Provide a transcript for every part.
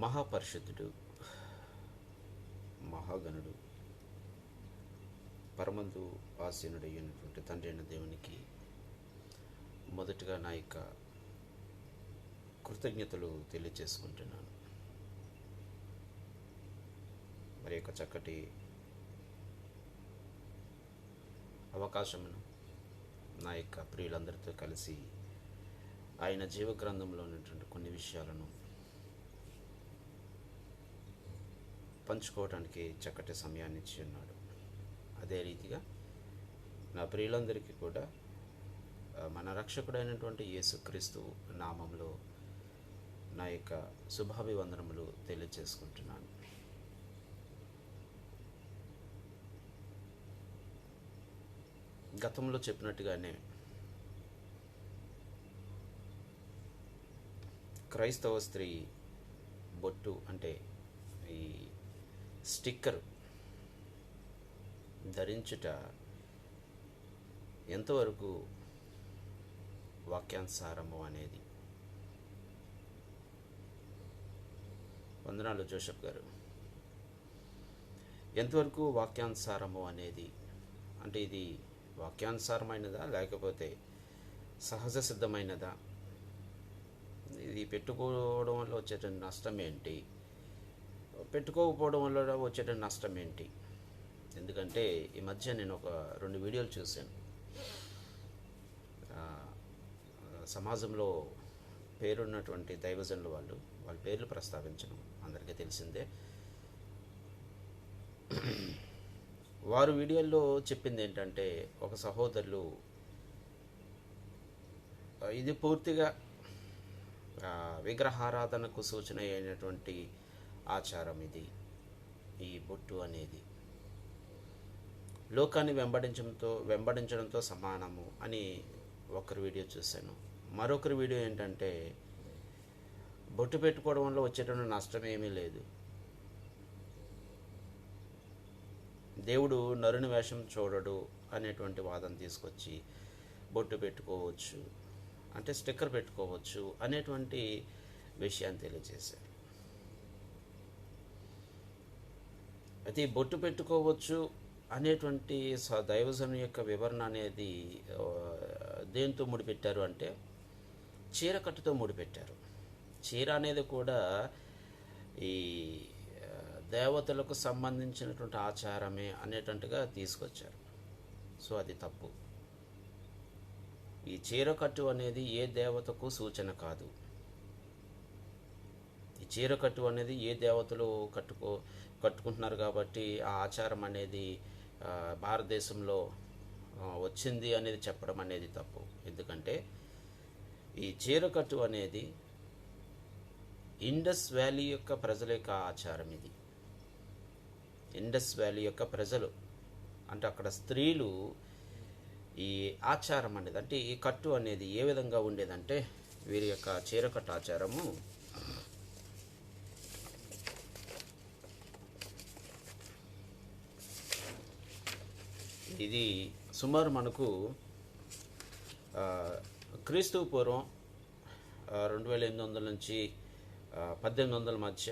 మహాపరిశుద్ధుడు, మహాగణుడు, పరమందు ఆసీనుడు అయినటువంటి తండ్రి అయిన దేవునికి మొదటగా నా యొక్క కృతజ్ఞతలు తెలియజేసుకుంటున్నాను. మరి యొక్క చక్కటి అవకాశమును నా యొక్క ప్రియులందరితో కలిసి ఆయన జీవగ్రంథంలో ఉన్నటువంటి కొన్ని విషయాలను పంచుకోవడానికి చక్కటి సమయాన్ని ఇచ్చి ఉన్నాడు. అదే రీతిగా నా ప్రియులందరికీ కూడా మన రక్షకుడైనటువంటి యేసుక్రీస్తు నామంలో నా యొక్క శుభాభివందనములు తెలియజేసుకుంటున్నాను. గతంలో చెప్పినట్టుగానే క్రైస్తవ స్త్రీ బొట్టు అంటే ఈ స్టిక్కర్ ధరించుట ఎంతవరకు వాక్యానుసారము అనేది. వందనాలు జోసెఫ్ గారు. ఎంతవరకు వాక్యానుసారము అనేది అంటే ఇది వాక్యానుసారమైనదా లేకపోతే సహజ సిద్ధమైనదా? ఇది పెట్టుకోవడం వల్ల వచ్చేటువంటి నష్టం ఏంటి, పెట్టుకోకపోవడం వల్ల వచ్చేటువంటి నష్టం ఏంటి? ఎందుకంటే ఈ మధ్య నేను ఒక 2 వీడియోలు చూశాను. సమాజంలో పేరున్నటువంటి దైవజనులు వాళ్ళ పేర్లు ప్రస్తావించడం అందరికీ తెలిసిందే. వారు వీడియోల్లో చెప్పింది ఏంటంటే, ఒక సహోదరులు ఇది పూర్తిగా విగ్రహారాధనకు సూచన అయినటువంటి ఆచారం ఇది, ఈ బొట్టు అనేది లోకాన్ని వెంబడించడంతో సమానము అని ఒకరి వీడియో చూశాను. మరొకరి వీడియో ఏంటంటే, బొట్టు పెట్టుకోవడం వల్ల వచ్చేటువంటి నష్టం ఏమీ లేదు, దేవుడు నరుని వేషం చూడడు అనేటువంటి వాదన తీసుకొచ్చి బొట్టు పెట్టుకోవచ్చు అంటే స్టిక్కర్ పెట్టుకోవచ్చు అనేటువంటి విషయాన్ని తెలియజేశారు. అయితే ఈ బొట్టు పెట్టుకోవచ్చు అనేటువంటి దైవజను యొక్క వివరణ అనేది దేంతో ముడిపెట్టారు అంటే చీర కట్టుతో ముడిపెట్టారు. చీర అనేది కూడా ఈ దేవతలకు సంబంధించినటువంటి ఆచారమే అనేటట్టుగా తీసుకొచ్చారు. సో అది తప్పు. ఈ చీర కట్టు అనేది ఏ దేవతకు సూచన కాదు. ఈ చీర కట్టు అనేది ఏ దేవతలు కట్టుకుంటున్నారు కాబట్టి ఆ ఆచారం అనేది భారతదేశంలో వచ్చింది అనేది చెప్పడం అనేది తప్పు. ఎందుకంటే ఈ చీర కట్టు అనేది ఇండస్ వ్యాలీ యొక్క ప్రజల యొక్క ఆచారం. ఇది ఇండస్ వ్యాలీ యొక్క ప్రజలు అంటే అక్కడ స్త్రీలు ఈ ఆచారం అనేది అంటే ఈ కట్టు అనేది ఏ విధంగా ఉండేదంటే, వీరి యొక్క చీరకట్టు ఆచారము ఇది సుమారు మనకు క్రీస్తు పూర్వం 2800 నుంచి 1800 మధ్య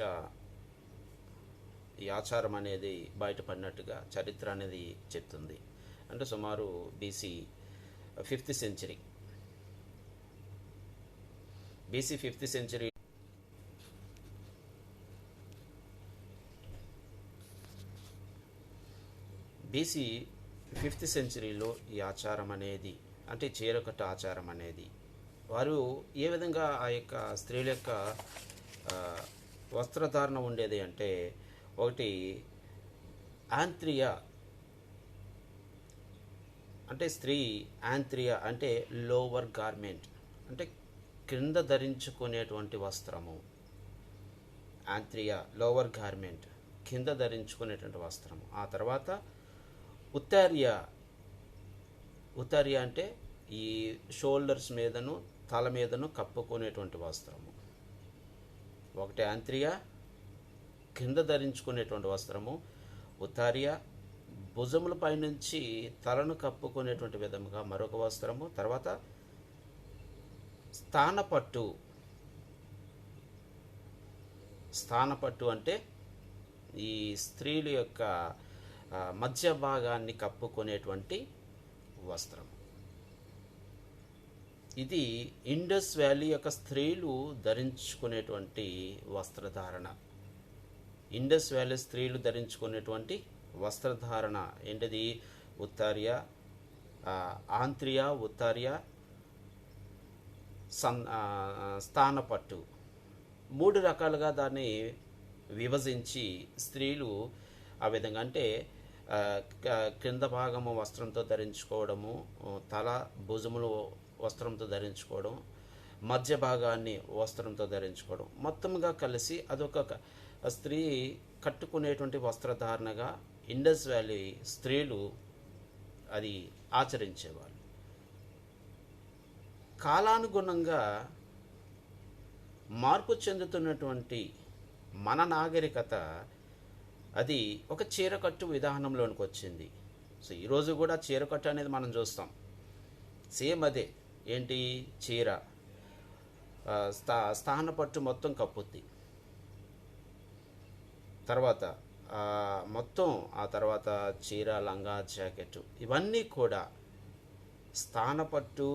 ఈ ఆచారం అనేది బయటపడినట్టుగా చరిత్ర అనేది చెప్తుంది. అంటే సుమారు BC 5th century BC 5th century BC 5th సెంచరీలో ఈ ఆచారం అనేది అంటే చీరకట్టు ఆచారం అనేది వారు ఏ విధంగా ఆ యొక్క స్త్రీల యొక్క వస్త్రధారణ ఉండేది అంటే, ఒకటి ఆంత్రియ అంటే స్త్రీ ఆంత్రియ అంటే లోవర్ గార్మెంట్ అంటే క్రింద ధరించుకునేటువంటి వస్త్రము. ఆంత్రియ లోవర్ గార్మెంట్ కింద ధరించుకునేటువంటి వస్త్రము. ఆ తర్వాత ఉత్తర్య అంటే ఈ షోల్డర్స్ మీదను తల మీదను కప్పుకునేటువంటి వస్త్రము. ఒకటి ఆంత్రియ కింద ధరించుకునేటువంటి వస్త్రము, ఉత్తర్య భుజముల పైనుంచి తలను కప్పుకునేటువంటి విధముగా మరొక వస్త్రము, తర్వాత స్థానపట్టు స్థానపట్టు అంటే ఈ స్త్రీల యొక్క మధ్య భాగాన్ని కప్పుకునేటువంటి వస్త్రం. ఇది ఇండస్ వ్యాలీ యొక్క స్త్రీలు ధరించుకునేటువంటి వస్త్రధారణ. ఇండస్ వ్యాలీ స్త్రీలు ధరించుకునేటువంటి వస్త్రధారణ ఏంటిది? ఉత్తార్య, ఆంత్రియ, ఉత్తార్య, స్థానపట్టు, 3 రకాలుగా దాన్ని విభజించి స్త్రీలు ఆ విధంగా అంటే క్రింద భాగము వస్త్రంతో ధరించుకోవడము, తల భుజములు వస్త్రంతో ధరించుకోవడం, మధ్య భాగాన్ని వస్త్రంతో ధరించుకోవడం, మొత్తంగా కలిసి అదొక స్త్రీ కట్టుకునేటువంటి వస్త్రధారణగా ఇండస్ వ్యాలీ స్త్రీలు అది ఆచరించేవాళ్ళు. కాలానుగుణంగా మార్పు చెందుతున్నటువంటి మన నాగరికత అది ఒక చీరకట్టు విధానంలోనికి వచ్చింది. సో ఈరోజు కూడా చీరకట్టు అనేది మనం చూస్తాం. సేమ్ అదే ఏంటి? చీర, స్థానపట్టు మొత్తం కప్పుద్ది, తర్వాత మొత్తం ఆ తర్వాత చీర, లంగా, జాకెట్, ఇవన్నీ కూడా స్థానపట్టు,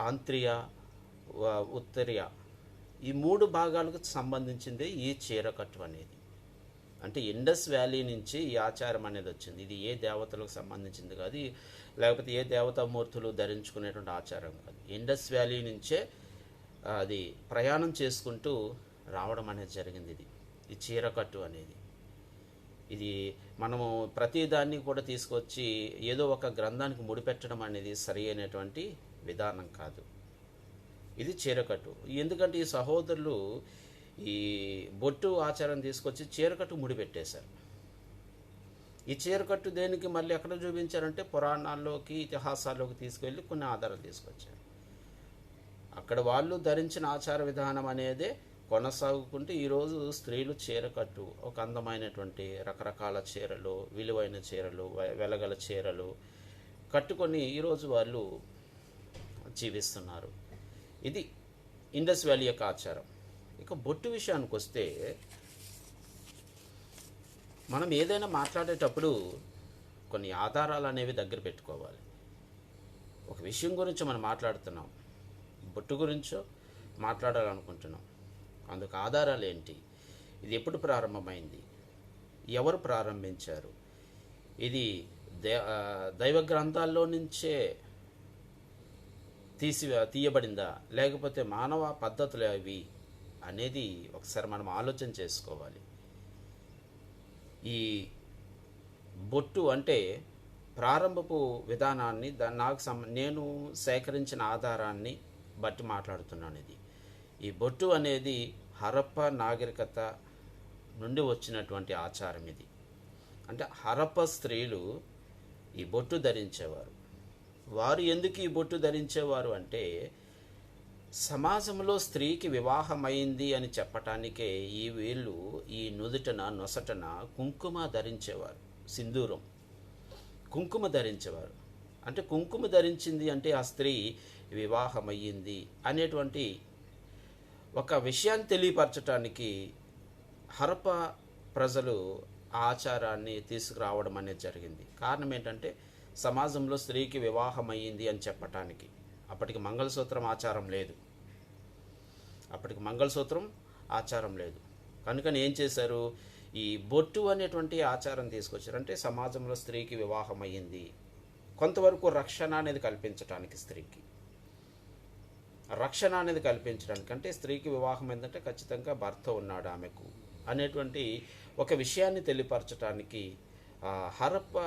ఆంత్రియ, ఉత్తరీయ, ఈ 3 భాగాలకు సంబంధించింది ఈ చీరకట్టు అనేది. అంటే ఇండస్ వ్యాలీ నుంచి ఈ ఆచారం అనేది వచ్చింది. ఇది ఏ దేవతలకు సంబంధించింది కాదు, లేకపోతే ఏ దేవతామూర్తులు ధరించుకునేటువంటి ఆచారం కాదు. ఇండస్ వ్యాలీ నుంచే అది ప్రయాణం చేసుకుంటూ రావడం అనేది జరిగింది. ఈ చీరకట్టు అనేది ఇది మనము ప్రతిదాన్ని కూడా తీసుకొచ్చి ఏదో ఒక గ్రంథానికి ముడిపెట్టడం అనేది సరి అయినటువంటి విధానం కాదు. ఇది చీరకట్టు. ఎందుకంటే ఈ సహోదరులు ఈ బొట్టు ఆచారం తీసుకొచ్చి చీరకట్టు ముడిపెట్టేశారు. ఈ చీరకట్టు దేనికి మళ్ళీ ఎక్కడ చూపించారంటే పురాణాల్లోకి, ఇతిహాసాల్లోకి తీసుకెళ్ళి కొన్ని ఆధారాలు తీసుకొచ్చారు. అక్కడ వాళ్ళు ధరించిన ఆచార విధానం అనేదే కొనసాగుకుంటూ ఈరోజు స్త్రీలు చీరకట్టు, ఒక అందమైనటువంటి రకరకాల చీరలు, విలువైన చీరలు, వెలగల చీరలు కట్టుకొని ఈరోజు వాళ్ళు జీవిస్తున్నారు. ఇది ఇండస్ వ్యాలీ యొక్క ఆచారం. ఇక బొట్టు విషయానికి వస్తే, మనం ఏదైనా మాట్లాడేటప్పుడు కొన్ని ఆధారాలు అనేవి దగ్గర పెట్టుకోవాలి. ఒక విషయం గురించి మనం మాట్లాడుతున్నాం, బొట్టు గురించో మాట్లాడాలనుకుంటున్నాం, అందుకు ఆధారాలు ఏంటి? ఇది ఎప్పుడు ప్రారంభమైంది? ఎవరు ప్రారంభించారు? ఇది దైవ గ్రంథాల్లో నుంచే తీయబడిందా, లేకపోతే మానవ పద్ధతులు అవి అనేది ఒకసారి మనం ఆలోచన చేసుకోవాలి. ఈ బొట్టు అంటే ప్రారంభపు విధానాన్ని నేను సేకరించిన ఆధారాన్ని బట్టి మాట్లాడుతున్నాను. ఈ బొట్టు అనేది హరప్ప నాగరికత నుండి వచ్చినటువంటి ఆచారం. ఇది అంటే హరప్ప స్త్రీలు ఈ బొట్టు ధరించేవారు. వారు ఎందుకు ఈ బొట్టు ధరించేవారు అంటే, సమాజంలో స్త్రీకి వివాహమైంది అని చెప్పటానికే వీళ్ళు ఈ నొసటన కుంకుమ ధరించేవారు. సింధూరం, కుంకుమ ధరించేవారు. అంటే కుంకుమ ధరించింది అంటే ఆ స్త్రీ వివాహమయ్యింది అనేటువంటి ఒక విషయాన్ని తెలియపరచటానికి హరప్ప ప్రజలు ఆచారాన్ని తీసుకురావడం అనేది జరిగింది. కారణం ఏంటంటే, సమాజంలో స్త్రీకి వివాహమయ్యింది అని చెప్పటానికి. అప్పటికి మంగళసూత్రం ఆచారం లేదు. కనుకని ఏం చేశారు? ఈ బొట్టు అనేటువంటి ఆచారం తీసుకొచ్చారు. అంటే సమాజంలో స్త్రీకి వివాహమయ్యింది, కొంతవరకు రక్షణ అనేది కల్పించడానికి, స్త్రీకి రక్షణ అనేది కల్పించడానికి. అంటే స్త్రీకి వివాహం ఏంటంటే ఖచ్చితంగా భర్త ఉన్నాడు ఆమెకు అనేటువంటి ఒక విషయాన్ని తెలియపరచడానికి హరప్ప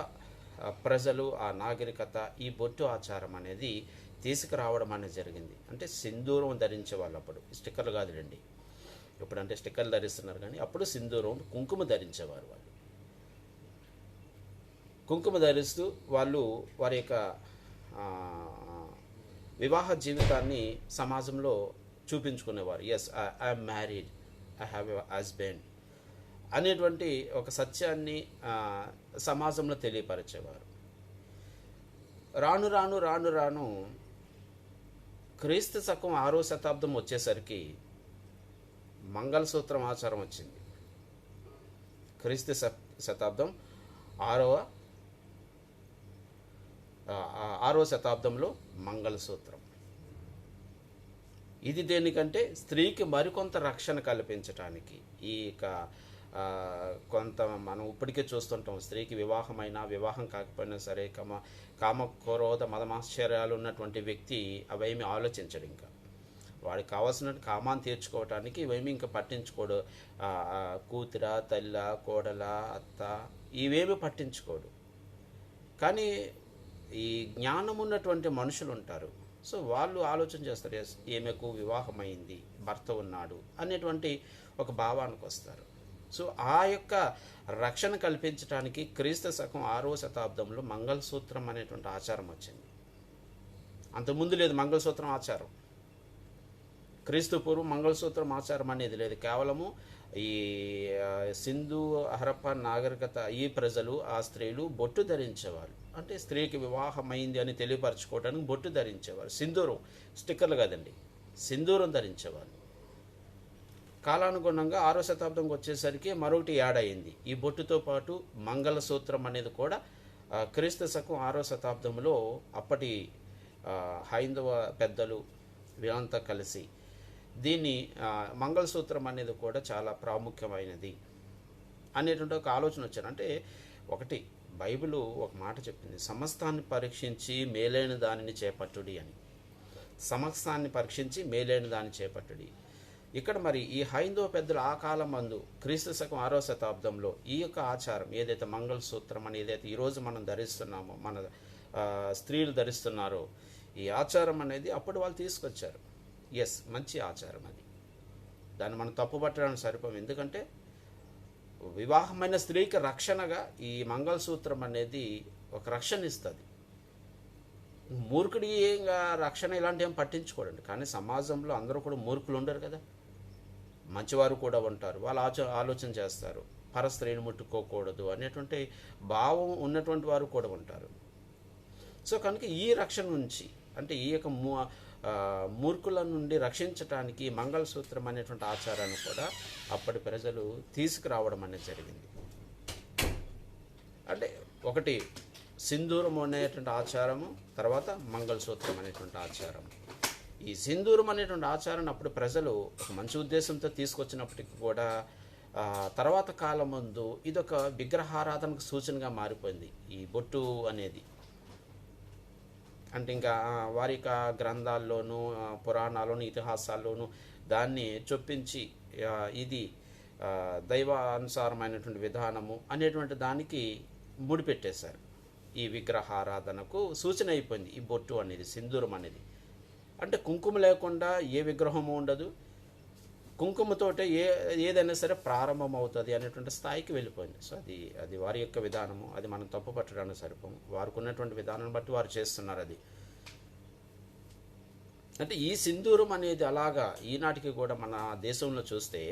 ప్రజలు, ఆ నాగరికత ఈ బొట్టు ఆచారం అనేది తీసుకురావడం అనేది జరిగింది. అంటే సింధూరం ధరించే వాళ్ళు అప్పుడు, స్టిక్కర్లు కాదు రండి, ఇప్పుడంటే స్టిక్కర్లు ధరిస్తున్నారు, కానీ అప్పుడు సింధూరం, కుంకుమ ధరించేవారు. వాళ్ళు కుంకుమ ధరిస్తూ వాళ్ళు వారి యొక్క వివాహ జీవితాన్ని సమాజంలో చూపించుకునేవారు. Yes, I'm married, I have a husband అనేటువంటి ఒక సత్యాన్ని సమాజంలో తెలియపరిచేవారు. రాను రాను రాను రాను క్రీస్తు శకం 6వ శతాబ్దం వచ్చేసరికి మంగళసూత్రం ఆచారం వచ్చింది. క్రీస్తు శతాబ్దం ఆరవ శతాబ్దంలో మంగళసూత్రం. ఇది దేనికంటే స్త్రీకి మరికొంత రక్షణ కల్పించటానికి. ఈ కొంత మనం ఇప్పటికే చూస్తుంటాం, స్త్రీకి వివాహమైనా వివాహం కాకపోయినా సరే కామ క్రోధ మదమాశ్చర్యాలు ఉన్నటువంటి వ్యక్తి అవేమి ఆలోచించడు. ఇంకా వాడికి కావాల్సిన కామాన్ని తీర్చుకోవటానికి ఇవేమి ఇంకా పట్టించుకోడు. కూతుర, తల్ల, కోడల, అత్త ఇవేమి పట్టించుకోడు. కానీ ఈ జ్ఞానం ఉన్నటువంటి మనుషులు ఉంటారు. సో వాళ్ళు ఆలోచన చేస్తారు, ఎస్ ఈమెకు వివాహమైంది, భర్త ఉన్నాడు అనేటువంటి ఒక భావానికి వస్తారు. సో ఆ యొక్క రక్షణ కల్పించడానికి క్రీస్తు శకం 6వ శతాబ్దంలో మంగళసూత్రం అనేటువంటి ఆచారం వచ్చింది. అంతకుముందు లేదు మంగళసూత్రం ఆచారం. క్రీస్తు పూర్వం మంగళసూత్రం ఆచారం అనేది లేదు. కేవలము ఈ సింధు హరప్ప నాగరికత ఈ ప్రజలు, ఆ స్త్రీలు బొట్టు ధరించేవారు. అంటే స్త్రీకి వివాహమైంది అని తెలియపరచుకోవడానికి బొట్టు ధరించేవారు. సింధూరం, స్టిక్కర్లు కాదండి, సింధూరం ధరించేవారు. కాలానుగుణంగా 6వ శతాబ్దంకి వచ్చేసరికి మరొకటి యాడ్ అయింది. ఈ బొట్టుతో పాటు మంగళసూత్రం అనేది కూడా క్రీస్తు శకం 6వ శతాబ్దంలో అప్పటి హైందవ పెద్దలు వీళ్ళంతా కలిసి దీన్ని మంగళసూత్రం అనేది కూడా చాలా ప్రాముఖ్యమైనది అనేటువంటి ఒక ఆలోచన వచ్చారు. అంటే ఒకటి బైబిల్ ఒక మాట చెప్పింది, సమస్తాన్ని పరీక్షించి మేలైన దానిని చేపట్టుడి అని. సమస్తాన్ని పరీక్షించి మేలైన దాన్ని చేపట్టుడి. ఇక్కడ మరి ఈ హైందవ పెద్దలు ఆ కాలం మందు క్రీస్తు శకం 6వ శతాబ్దంలో ఈ యొక్క ఆచారం ఏదైతే మంగళసూత్రం అని ఏదైతే ఈరోజు మనం ధరిస్తున్నామో, మన స్త్రీలు ధరిస్తున్నారో, ఈ ఆచారం అనేది అప్పుడు వాళ్ళు తీసుకొచ్చారు. ఎస్, మంచి ఆచారం అది. దాన్ని మనం తప్పుపట్టడానికి సరిపోం. ఎందుకంటే వివాహమైన స్త్రీకి రక్షణగా ఈ మంగళసూత్రం అనేది ఒక రక్షణ ఇస్తుంది. మూర్ఖుడి రక్షణ ఇలాంటి ఏం పట్టించుకోడండి. కానీ సమాజంలో అందరూ కూడా మూర్ఖులు ఉండరు కదా, మంచివారు కూడా ఉంటారు. వాళ్ళు ఆలోచన చేస్తారు, పరస్త్రీని ముట్టుకోకూడదు అనేటువంటి భావం ఉన్నటువంటి వారు కూడా ఉంటారు. సో కనుక ఈ రక్షణ నుంచి, అంటే ఈ యొక్క మూర్ఖుల నుండి రక్షించటానికి మంగళసూత్రం అనేటువంటి ఆచారాన్ని కూడా అప్పటి ప్రజలు తీసుకురావడం అనేది జరిగింది. అంటే ఒకటి సింధూరం అనేటువంటి ఆచారము, తర్వాత మంగళసూత్రం అనేటువంటి ఆచారం. ఈ సింధూరం అనేటువంటి ఆచారాన్ని అప్పుడు ప్రజలు ఒక మంచి ఉద్దేశంతో తీసుకొచ్చినప్పటికీ కూడా తర్వాత కాలం ముందు ఇదొక విగ్రహారాధనకు సూచనగా మారిపోయింది ఈ బొట్టు అనేది. అంటే ఇంకా వారి యొక్క గ్రంథాల్లోనూ, పురాణాల్లోనూ, ఇతిహాసాల్లోనూ దాన్ని చొప్పించి ఇది దైవానుసారమైనటువంటి విధానము అనేటువంటి దానికి ముడిపెట్టేశారు. ఈ విగ్రహారాధనకు సూచన అయిపోయింది ఈ బొట్టు అనేది, సింధూరం అనేది. అంటే కుంకుమ లేకుండా ఏ విగ్రహము ఉండదు, కుంకుమతోటే ఏదైనా సరే ప్రారంభం అవుతుంది అనేటువంటి స్థాయికి వెళ్ళిపోయింది. సో అది వారి యొక్క విధానము. అది మనం తప్పు పట్టడానికి సరిపోము. వారికి ఉన్నటువంటి విధానాన్ని బట్టి వారు చేస్తున్నారు. అది అంటే ఈ సింధూరం అనేది అలాగా ఈనాటికి కూడా మన దేశంలో చూస్తే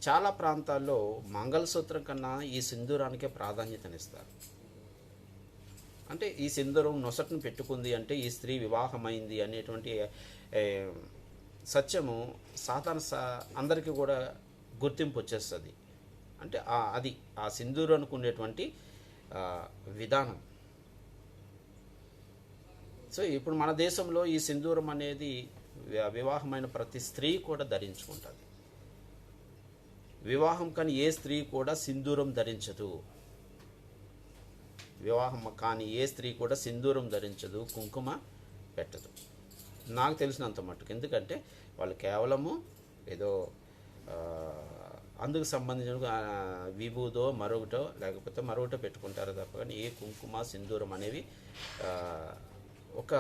చాలా ప్రాంతాల్లో మంగళసూత్రం కన్నా ఈ సింధూరానికే ప్రాధాన్యతనిస్తారు. అంటే ఈ సింధూరం నొసటను పెట్టుకుంది అంటే ఈ స్త్రీ వివాహమైంది అనేటువంటి సత్యము సాధారణ అందరికీ కూడా గుర్తింపు వచ్చేస్తుంది. అంటే అది ఆ సింధూరానికి ఉండేటువంటి విధానం. సో ఇప్పుడు మన దేశంలో ఈ సింధూరం అనేది వివాహమైన ప్రతి స్త్రీ కూడా ధరించుకుంటుంది. వివాహం కానీ ఏ స్త్రీ కూడా సింధూరం ధరించదు. వివాహం కానీ ఏ స్త్రీ కూడా సింధూరం ధరించదు, కుంకుమ పెట్టదు, నాకు తెలిసినంత మట్టుకు. ఎందుకంటే వాళ్ళు కేవలము ఏదో అందుకు సంబంధించిన విభూదో మరొకటో లేకపోతే మరొకటో పెట్టుకుంటారు తప్ప కానీ ఏ కుంకుమ సింధూరం అనేవి ఒక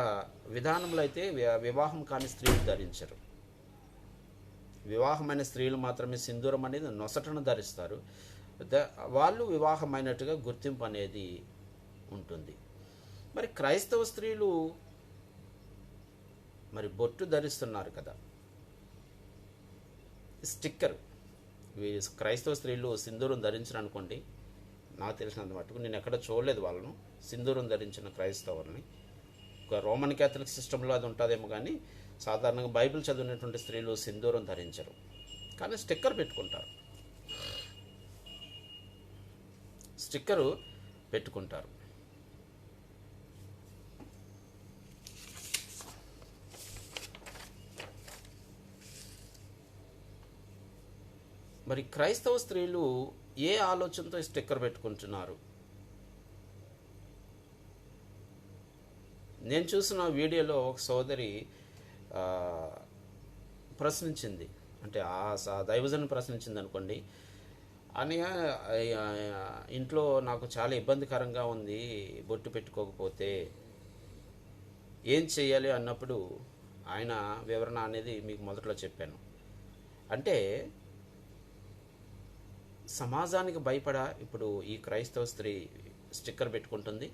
విధానంలో అయితే వివాహం కాని స్త్రీలు ధరించరు. వివాహమైన స్త్రీలు మాత్రమే సింధూరం అనేది నొసటను ధరిస్తారు. వాళ్ళు వివాహమైనట్టుగా గుర్తింపు అనేది ఉంటుంది. మరి క్రైస్తవ స్త్రీలు మరి బొట్టు ధరిస్తున్నారు కదా, స్టిక్కర్. క్రైస్తవ స్త్రీలు సింధూరం ధరించరు అనుకోండి, నాకు తెలిసినంత మటుకు నేను ఎక్కడ చూడలేదు వాళ్ళను సింధూరం ధరించిన క్రైస్తవుల్ని. ఒక రోమన్ క్యాథలిక్ సిస్టంలో అది ఉంటుందేమో కానీ సాధారణంగా బైబిల్ చదివినటువంటి స్త్రీలు సింధూరం ధరించరు. కానీ స్టిక్కర్ పెట్టుకుంటారు. స్టిక్కరు పెట్టుకుంటారు. మరి క్రైస్తవ స్త్రీలు ఏ ఆలోచనతో స్టిక్కర్ పెట్టుకుంటున్నారు? నేను చూసిన వీడియోలో ఒక సోదరి ప్రశ్నించింది, అంటే ఆ దైవజను ప్రశ్నించింది అనుకోండి. అని ఇంట్లో నాకు చాలా ఇబ్బందికరంగా ఉంది బొట్టు పెట్టుకోకపోతే ఏం చేయాలి అన్నప్పుడు ఆయన వివరణ అనేది మీకు మొదట్లో చెప్పాను. అంటే సమాజానికి భయపడ ఇప్పుడు ఈ క్రైస్తవ స్త్రీ స్టిక్కర్ పెట్టుకుంటుంది.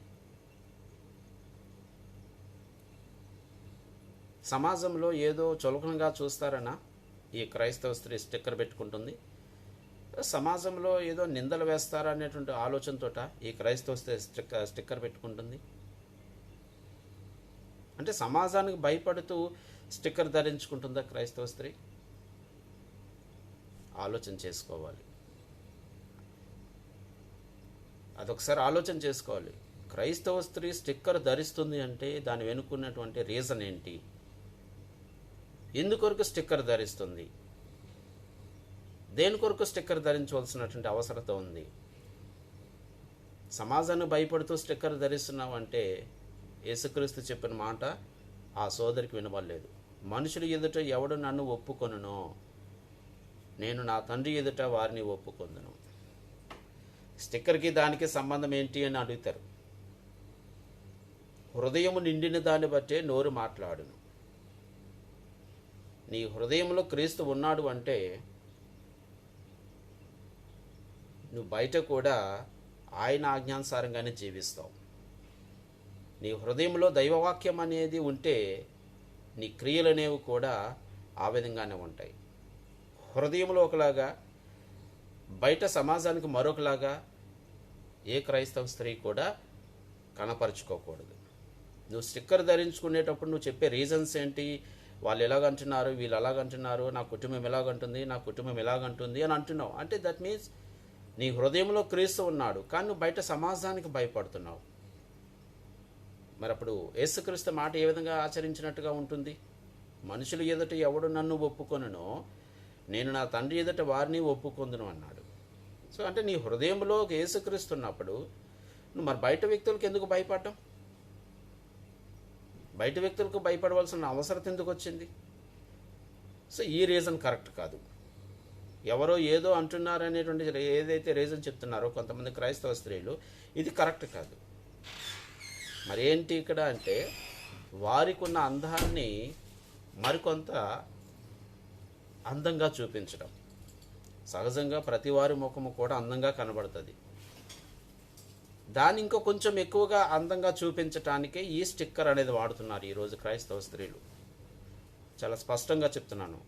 సమాజంలో ఏదో చులకనగా చూస్తారనా ఈ క్రైస్తవ స్త్రీ స్టిక్కర్ పెట్టుకుంటుంది? సమాజంలో ఏదో నిందలు వేస్తారనేటువంటి ఆలోచనతోట ఈ క్రైస్తవ స్త్రీ స్టిక్కర్ పెట్టుకుంటుంది? అంటే సమాజానికి భయపడుతూ స్టిక్కర్ ధరించుకుంటుందా క్రైస్తవ స్త్రీ? ఆలోచన చేసుకోవాలి. అదొకసారి ఆలోచన చేసుకోవాలి. క్రైస్తవ స్త్రీ స్టిక్కర్ ధరిస్తుంది అంటే దాని వెనుకున్నటువంటి రీజన్ ఏంటి? ఎందుకొరకు స్టిక్కర్ ధరిస్తుంది? దేని కొరకు స్టిక్కర్ ధరించవలసినటువంటి అవసరత ఉంది? సమాజాన్ని భయపడుతూ స్టిక్కర్ ధరిస్తున్నావు అంటే యేసుక్రీస్తు చెప్పిన మాట ఆ సోదరికి వినబడలేదు. మనుషులు ఎదుట ఎవడు నన్ను ఒప్పుకొనునో నేను నా తండ్రి ఎదుట వారిని ఒప్పుకొందును. స్టిక్కర్కి దానికి సంబంధం ఏంటి అని అడుగుతారు. హృదయము నిండిన దాన్ని బట్టే నోరు మాట్లాడును. నీ హృదయంలో క్రీస్తు ఉన్నాడు అంటే నువ్వు బయట కూడా ఆయన ఆజ్ఞానుసారంగానే జీవిస్తావు. నీ హృదయంలో దైవవాక్యం అనేది ఉంటే నీ క్రియలు అనేవి కూడా ఆ విధంగానే ఉంటాయి. హృదయంలో ఒకలాగా బయట సమాజానికి మరొకలాగా ఏ క్రైస్తవ స్త్రీ కూడా కనపరుచుకోకూడదు. నువ్వు స్టిక్కర్ ధరించుకునేటప్పుడు నువ్వు చెప్పే రీజన్స్ ఏంటి? వాళ్ళు ఎలాగంటున్నారు, వీళ్ళు అలాగంటున్నారు, నా కుటుంబం ఎలాగంటుంది, నా కుటుంబం ఎలాగంటుంది అని అంటున్నావు. అంటే దట్ మీన్స్ నీ హృదయంలో క్రీస్తు ఉన్నాడు, కానీ నువ్వు బయట సమాజానికి భయపడుతున్నావు. మరి అప్పుడు యేసుక్రీస్తు మాట ఏ విధంగా ఆచరించినట్టుగా ఉంటుంది? మనుషులు ఎదుట ఎవడు నన్ను ఒప్పుకొనునో నేను నా తండ్రి ఎదుట వారిని ఒప్పుకొందును అన్నాడు. సో అంటే నీ హృదయంలో యేసుక్రీస్తు ఉన్నప్పుడు నువ్వు మరి బయట వ్యక్తులకు ఎందుకు భయపడటం? బయట వ్యక్తులకు భయపడవలసిన అవసరం ఎందుకు వచ్చింది? సో ఈ రీజన్ కరెక్ట్ కాదు. ఎవరో ఏదో అంటున్నారు అనేటువంటి ఏదైతే రీజన్ చెప్తున్నారో కొంతమంది క్రైస్తవ స్త్రీలు, ఇది కరెక్ట్ కాదు. మరి ఏంటి ఇక్కడ అంటే వారికి ఉన్న అందాన్ని మరికొంత అందంగా చూపించడం. సహజంగా ప్రతి వారి ముఖము కూడా అందంగా కనబడుతుంది. దాన్ని ఇంకో కొంచెం ఎక్కువగా అందంగా చూపించటానికే ఈ స్టిక్కర్ అనేది వాడుతున్నారు ఈరోజు క్రైస్తవ స్త్రీలు. చాలా స్పష్టంగా చెప్తున్నాను.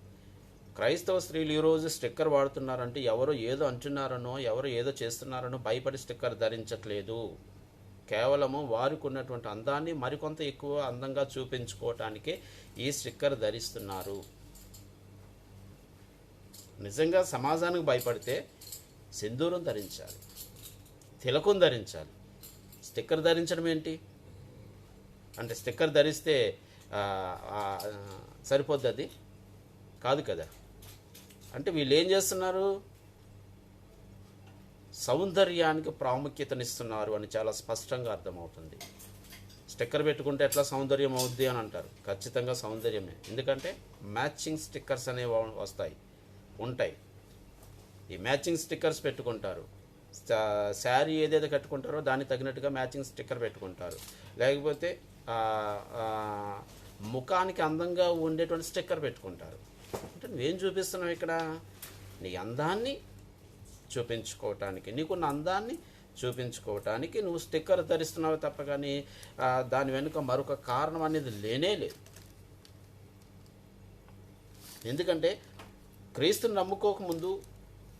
క్రైస్తవ స్త్రీలు ఈరోజు స్టిక్కర్ వాడుతున్నారంటే ఎవరో ఏదో అంటున్నారనో ఎవరో ఏదో చేస్తున్నారనో భయపడి స్టిక్కర్ ధరించట్లేదు. కేవలము వారికి ఉన్నటువంటి అందాన్ని మరికొంత ఎక్కువ అందంగా చూపించుకోవటానికే ఈ స్టిక్కర్ ధరిస్తున్నారు. నిజంగా సమాజానికి భయపడితే సింధూరం ధరించాలి, తిలకం ధరించాలి. స్టిక్కర్ ధరించడం ఏంటి? అంటే స్టిక్కర్ ధరిస్తే సరిపోద్ది? అది కాదు కదా. అంటే వీళ్ళు ఏం చేస్తున్నారు? సౌందర్యానికి ప్రాముఖ్యతనిస్తున్నారు అని చాలా స్పష్టంగా అర్థమవుతుంది. స్టిక్కర్ పెట్టుకుంటే ఎట్లా సౌందర్యం అవుద్ది అని అంటారు. ఖచ్చితంగా సౌందర్యమే. ఎందుకంటే మ్యాచింగ్ స్టిక్కర్స్ అనేవి ఉంటాయి. ఈ మ్యాచింగ్ స్టిక్కర్స్ పెట్టుకుంటారు. శారీ ఏదైతే కట్టుకుంటారో దానికి తగినట్టుగా మ్యాచింగ్ స్టిక్కర్ పెట్టుకుంటారు. లేకపోతే ముఖానికి అందంగా ఉండేటువంటి స్టిక్కర్ పెట్టుకుంటారు. అంటే నువ్వేం చూపిస్తున్నావు ఇక్కడ? నీ అందాన్ని చూపించుకోవటానికి, నీకున్న అందాన్ని చూపించుకోవటానికి నువ్వు స్టిక్కర్ ధరిస్తున్నావు తప్ప కానీ దాని వెనుక మరొక కారణం అనేది లేనే లేదు. ఎందుకంటే క్రీస్తుని నమ్ముకోకముందు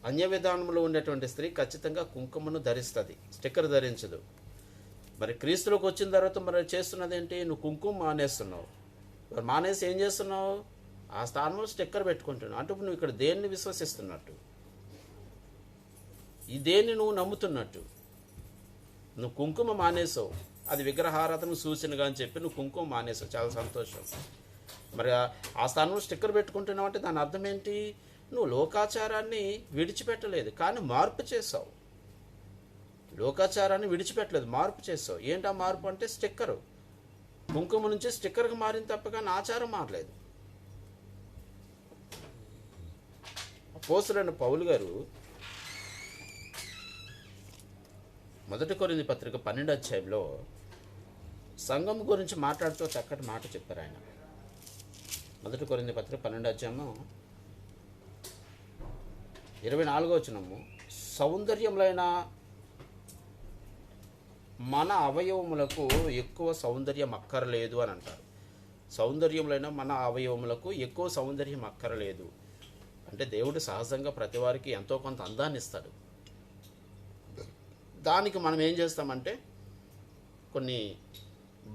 అన్య విధానంలో ఉండేటువంటి స్త్రీ ఖచ్చితంగా కుంకుమను ధరిస్తుంది, స్టిక్కర్ ధరించదు. మరి క్రీస్తులోకి వచ్చిన తర్వాత మరి చేస్తున్నది ఏంటి? నువ్వు కుంకుమ మానేస్తున్నావు. మరి మానేసి ఏం చేస్తున్నావు? ఆ స్థానంలో స్టిక్కర్ పెట్టుకుంటున్నావు అంటే ఇప్పుడు నువ్వు ఇక్కడ దేన్ని విశ్వసిస్తున్నట్టు, ఈ దేన్ని నువ్వు నమ్ముతున్నట్టు. నువ్వు కుంకుమ మానేసావు, అది విగ్రహారాధనకు సూచనగా అని చెప్పి నువ్వు కుంకుమ మానేసావు, చాలా సంతోషం. మరి ఆ స్థానంలో స్టిక్కర్ పెట్టుకుంటున్నావు అంటే దాని అర్థం ఏంటి? నువ్వు లోకాచారాన్ని విడిచిపెట్టలేదు, కానీ మార్పు చేసావు. లోకాచారాన్ని విడిచిపెట్టలేదు, మార్పు చేసావు. ఏంటి ఆ మార్పు అంటే స్టిక్కరు. కుంకుమ నుంచి స్టిక్కర్కి మారింది తప్ప కానీ ఆచారం మారలేదు. అపోస్తలుడైన పౌలు గారు 1 కొరింథీ పత్రిక 12వ అధ్యాయంలో సంఘం గురించి మాట్లాడుతూ చక్కటి మాట చెప్పారు ఆయన. 1 కొరింథీ పత్రిక 12వ అధ్యాయము 24వ వచనము, సౌందర్యములైన మన అవయవములకు ఎక్కువ సౌందర్యం అక్కరలేదు అని అంటారు. సౌందర్యములైన మన అవయవములకు ఎక్కువ సౌందర్యం అక్కరలేదు అంటే దేవుడు సహజంగా ప్రతి వారికి ఎంతో కొంత అందాన్ని ఇస్తాడు. దానికి మనం ఏం చేస్తామంటే కొన్ని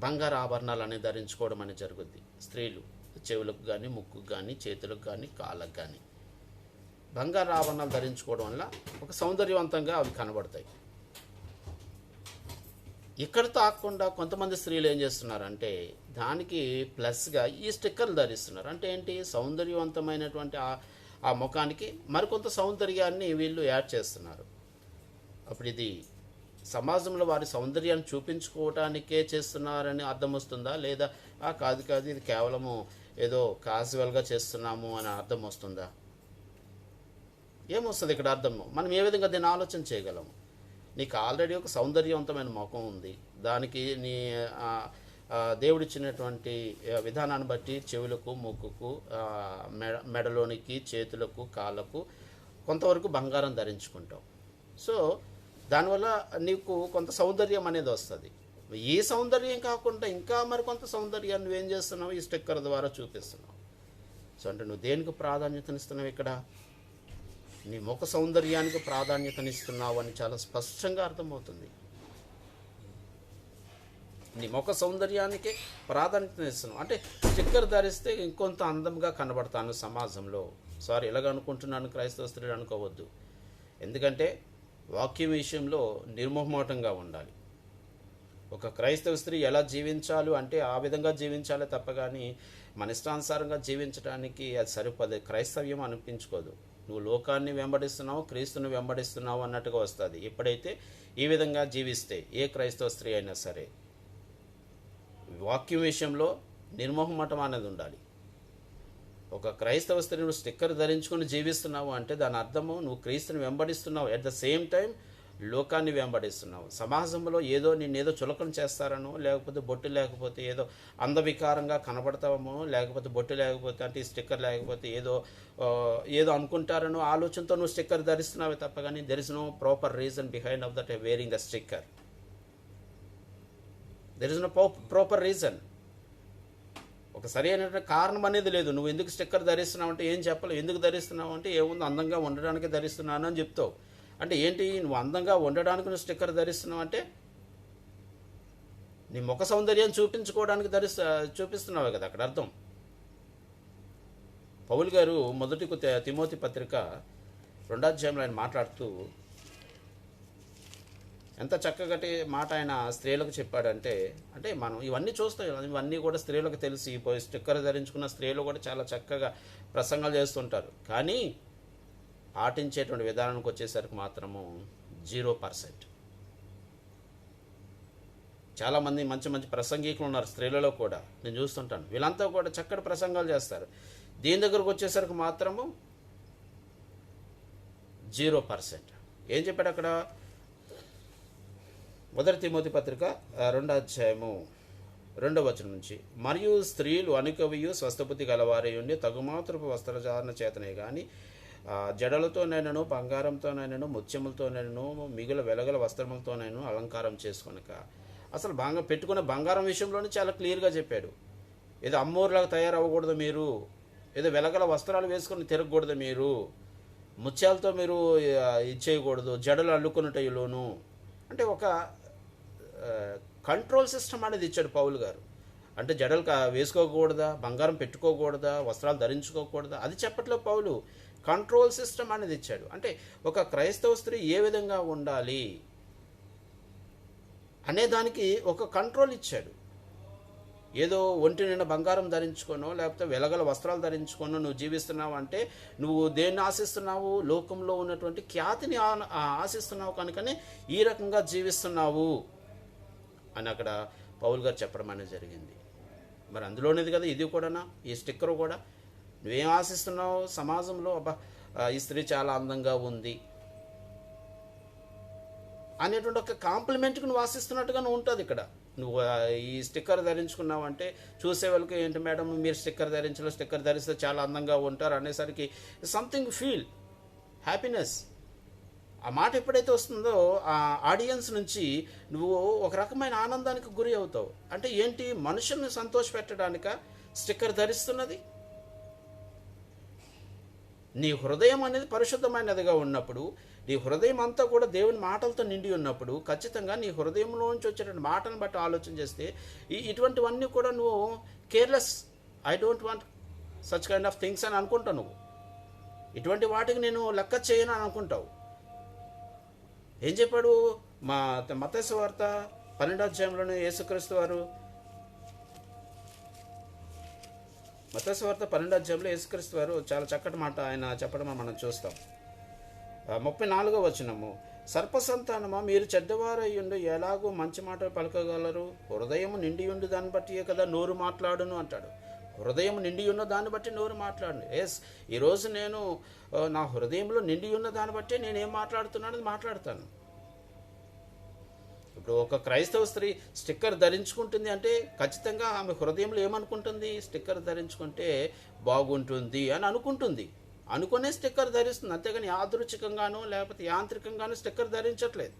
బంగారు ఆభరణాలు అనేది ధరించుకోవడం అనేది జరుగుద్ది. స్త్రీలు చెవులకు కానీ, ముక్కుకు కానీ, చేతులకు కానీ, కాళ్ళకు కానీ బంగారు ఆభరణాలు ధరించుకోవడం వల్ల ఒక సౌందర్యవంతంగా అవి కనబడతాయి. ఇక్కడ తాకుండా కొంతమంది స్త్రీలు ఏం చేస్తున్నారంటే దానికి ప్లస్గా ఈ స్టిక్కర్లు ధరిస్తున్నారు. అంటే ఏంటి? సౌందర్యవంతమైనటువంటి ఆ ముఖానికి మరికొంత సౌందర్యాన్ని వీళ్ళు యాడ్ చేస్తున్నారు. అప్పుడు ఇది సమాజంలో వారి సౌందర్యాన్ని చూపించుకోవటానికే చేస్తున్నారని అర్థం వస్తుందా, లేదా కాదు ఇది కేవలము ఏదో క్యాజువల్గా చేస్తున్నాము అని అర్థం వస్తుందా? ఏమొస్తుంది ఇక్కడ అర్థము? మనం ఏ విధంగా దీన్ని ఆలోచన చేయగలము? నీకు ఆల్రెడీ ఒక సౌందర్యవంతమైన ముఖం ఉంది, దానికి నీ దేవుడిచ్చినటువంటి విధానాన్ని బట్టి చెవులకు, ముక్కుకు, మెడలోనికి, చేతులకు, కాళ్ళకు కొంతవరకు బంగారం ధరించుకుంటావు. సో దానివల్ల నీకు కొంత సౌందర్యం అనేది వస్తుంది. ఈ సౌందర్యం కాకుండా ఇంకా మరికొంత సౌందర్యాన్ని నువ్వేం చేస్తున్నావు? ఈ స్టిక్కర్ ద్వారా చూపిస్తున్నావు. సో అంటే నువ్వు దేనికి ప్రాధాన్యతనిస్తున్నావు? ఇక్కడ నీ ముఖ సౌందర్యానికి ప్రాధాన్యతనిస్తున్నావు అని చాలా స్పష్టంగా అర్థమవుతుంది. నీ ముఖ సౌందర్యానికి ప్రాధాన్యతనిస్తున్నావు అంటే స్టిక్కర్ ధరిస్తే ఇంకొంత అందంగా కనబడతాను సమాజంలో. సారీ, ఇలాగ అనుకుంటున్నాను క్రైస్తవ స్త్రీలు అనుకోవద్దు. ఎందుకంటే వాక్యం విషయంలో నిర్మోహమాటంగా ఉండాలి. ఒక క్రైస్తవ స్త్రీ ఎలా జీవించాలి అంటే ఆ విధంగా జీవించాలే తప్ప కానీ మన ఇష్టానుసారంగా జీవించడానికి అది సరిపడదు. క్రైస్తవ్యం అనిపించుకోదు. నువ్వు లోకాన్ని వెంబడిస్తున్నావు, క్రీస్తుని వెంబడిస్తున్నావు అన్నట్టుగా వస్తుంది. ఎప్పుడైతే ఈ విధంగా జీవిస్తే ఏ క్రైస్తవ స్త్రీ అయినా సరే వాక్యం విషయంలో నిర్మోహమాటం అనేది ఉండాలి. ఒక క్రైస్తవ స్త్రీ నువ్వు స్టిక్కర్ ధరించుకొని జీవిస్తున్నావు అంటే దాని అర్థము నువ్వు క్రీస్తుని వెంబడిస్తున్నావు, అట్ ద సేమ్ టైం లోకాన్ని వెంబడిస్తున్నావు. సమాజంలో ఏదో నిన్నేదో చులకన చేస్తారనో, లేకపోతే బొట్టు లేకపోతే ఏదో అందవికారంగా కనబడతామో, లేకపోతే బొట్టు లేకపోతే అంటే స్టిక్కర్ లేకపోతే ఏదో అనుకుంటారనో ఆలోచనతో నువ్వు స్టిక్కర్ ధరిస్తున్నావే తప్ప కానీ there is no proper reason behind of that wearing the sticker. There is no proper reason. ఒక సరైన కారణం అనేది లేదు. నువ్వు ఎందుకు స్టిక్కర్ ధరిస్తున్నావు అంటే ఏం చెప్పలేవు. ఎందుకు ధరిస్తున్నావు అంటే ఏముంది, అందంగా ఉండడానికి ధరిస్తున్నాను అని చెప్తావు. అంటే ఏంటి, నువ్వు అందంగా ఉండడానికి నువ్వు స్టిక్కర్ ధరిస్తున్నావు అంటే నీ ముఖ సౌందర్యాన్ని చూపించుకోవడానికి చూపిస్తున్నావే కదా అక్కడ అర్థం. పౌలు గారు 1 తిమోతి పత్రిక 2వ అధ్యాయంలో ఆయన మాట్లాడుతూ ఎంత చక్కగటి మాట ఆయన స్త్రీలకు చెప్పాడంటే, అంటే మనం ఇవన్నీ చూస్తాం, ఇవన్నీ కూడా స్త్రీలకు తెలిసి స్టిక్కర్ ధరించుకున్న స్త్రీలు కూడా చాలా చక్కగా ప్రసంగాలు చేస్తుంటారు. కానీ పాటించేటువంటి విధానానికి వచ్చేసరికి మాత్రము 0%. చాలామంది మంచి మంచి ప్రసంగికులు ఉన్నారు స్త్రీలలో కూడా, నేను చూస్తుంటాను. వీళ్ళంతా కూడా చక్కటి ప్రసంగాలు చేస్తారు. దీని దగ్గరకు వచ్చేసరికి మాత్రము 0%. ఏం చెప్పాడు అక్కడ? 1 తిమోతి పత్రిక 2వ అధ్యాయము 2వ వచనం నుంచి, మరియు స్త్రీలు అనుకవియు స్వస్థబుద్ధి గలవారై ఉండి తగుమాత్రపు వస్త్రధారణ చేతనే కానీ జడలతోనైనను, బంగారంతోనైనను, ముత్యములతోనైనను, మిగుల వెలగల వస్త్రములతోనైనను అలంకారం చేసుకొనక. అసలు పెట్టుకున్న బంగారం విషయంలోనే చాలా క్లియర్గా చెప్పాడు. ఏదో అమ్మోరులాగా తయారవ్వకూడదు మీరు, ఏదో వెలగల వస్త్రాలు వేసుకొని తిరగకూడదు మీరు, ముత్యాలతో మీరు ఇచ్చేయకూడదు, జడలు అల్లుకున్నటలోను. అంటే ఒక కంట్రోల్ సిస్టమ్ అనేది ఇచ్చాడు పౌలు గారు. అంటే జడలు వేసుకోకూడదా, బంగారం పెట్టుకోకూడదా, వస్త్రాలు ధరించుకోకూడదా, అది చెప్పట్లో పౌలు కంట్రోల్ సిస్టమ్ అనేది ఇచ్చాడు. అంటే ఒక క్రైస్తవ స్త్రీ ఏ విధంగా ఉండాలి అనే దానికి ఒక కంట్రోల్ ఇచ్చాడు. ఏదో ఒంటి నిండా బంగారం ధరించుకోనో లేకపోతే వెలగల వస్త్రాలు ధరించుకోనో నువ్వు జీవిస్తున్నావు అంటే నువ్వు దేన్ని ఆశిస్తున్నావు? లోకంలో ఉన్నటువంటి ఖ్యాతిని ఆశిస్తున్నావు కనుకనే ఈ రకంగా జీవిస్తున్నావు అని అక్కడ పౌల్ గారు చెప్పడం అనేది జరిగింది. మరి అందులోనేది కదా ఇది కూడానా, ఈ స్టిక్కర్ కూడా. నువ్వేం ఆశిస్తున్నావు సమాజంలో? అబ్బా ఈ స్త్రీ చాలా అందంగా ఉంది అనేటువంటి ఒక కాంప్లిమెంట్కి నువ్వు ఆశిస్తున్నట్టుగా నువ్వు ఉంటుంది ఇక్కడ. నువ్వు ఈ స్టిక్కర్ ధరించుకున్నావు అంటే చూసే వాళ్ళకి ఏంటి మేడం మీరు స్టిక్కర్ ధరించలేదు, స్టిక్కర్ ధరిస్తే చాలా అందంగా ఉంటారు అనేసరికి సంథింగ్ ఫీల్ హ్యాపీనెస్. ఆ మాట ఎప్పుడైతే వస్తుందో ఆ ఆడియన్స్ నుంచి నువ్వు ఒక రకమైన ఆనందానికి గురి అవుతావు. అంటే ఏంటి, మనుషుల్ని సంతోషపెట్టడానిక స్టిక్కర్ ధరిస్తున్నది? నీ హృదయం అనేది పరిశుద్ధమైనదిగా ఉన్నప్పుడు, నీ హృదయం అంతా కూడా దేవుని మాటలతో నిండి ఉన్నప్పుడు ఖచ్చితంగా నీ హృదయంలోంచి వచ్చేటువంటి మాటను బట్టి ఆలోచన చేస్తే ఇటువంటివన్నీ కూడా నువ్వు careless, I don't want such kind of things అని అనుకుంటావు. నువ్వు ఇటువంటి వాటికి నేను లెక్క చేయను అని అనుకుంటావు. ఏం చెప్పాడు మత్తయి సువార్త 12వ అధ్యాయంలోనే యేసుక్రీస్తు వారు, మత్తయి సువార్త 12వ అధ్యాయంలో యేసుక్రీస్తు వారు చాలా చక్కటి మాట ఆయన చెప్పడం మనం చూస్తాం. 34వ వచనము, సర్పసంతానమా మీరు చెడ్డవారయ్యుండు ఎలాగూ మంచి మాటలు పలకగలరు? హృదయం నిండి ఉండు దాన్ని బట్టియే కదా నోరు మాట్లాడును అంటాడు. హృదయం నిండి ఉన్న దాన్ని బట్టి నోరు మాట్లాడు. ఎస్, ఈరోజు నేను నా హృదయంలో నిండి ఉన్న దాన్ని బట్టి నేనేం మాట్లాడుతున్నానని మాట్లాడతాను. ఇప్పుడు ఒక క్రైస్తవ స్త్రీ స్టిక్కర్ ధరించుకుంటుంది అంటే ఖచ్చితంగా ఆమె హృదయంలో ఏమనుకుంటుంది? స్టిక్కర్ ధరించుకుంటే బాగుంటుంది అని అనుకుంటుంది. అనుకునే స్టిక్కర్ ధరిస్తుంది, అంతేగాని యాదృచ్ఛికంగానో లేకపోతే యాంత్రికంగానో స్టిక్కర్ ధరించట్లేదు.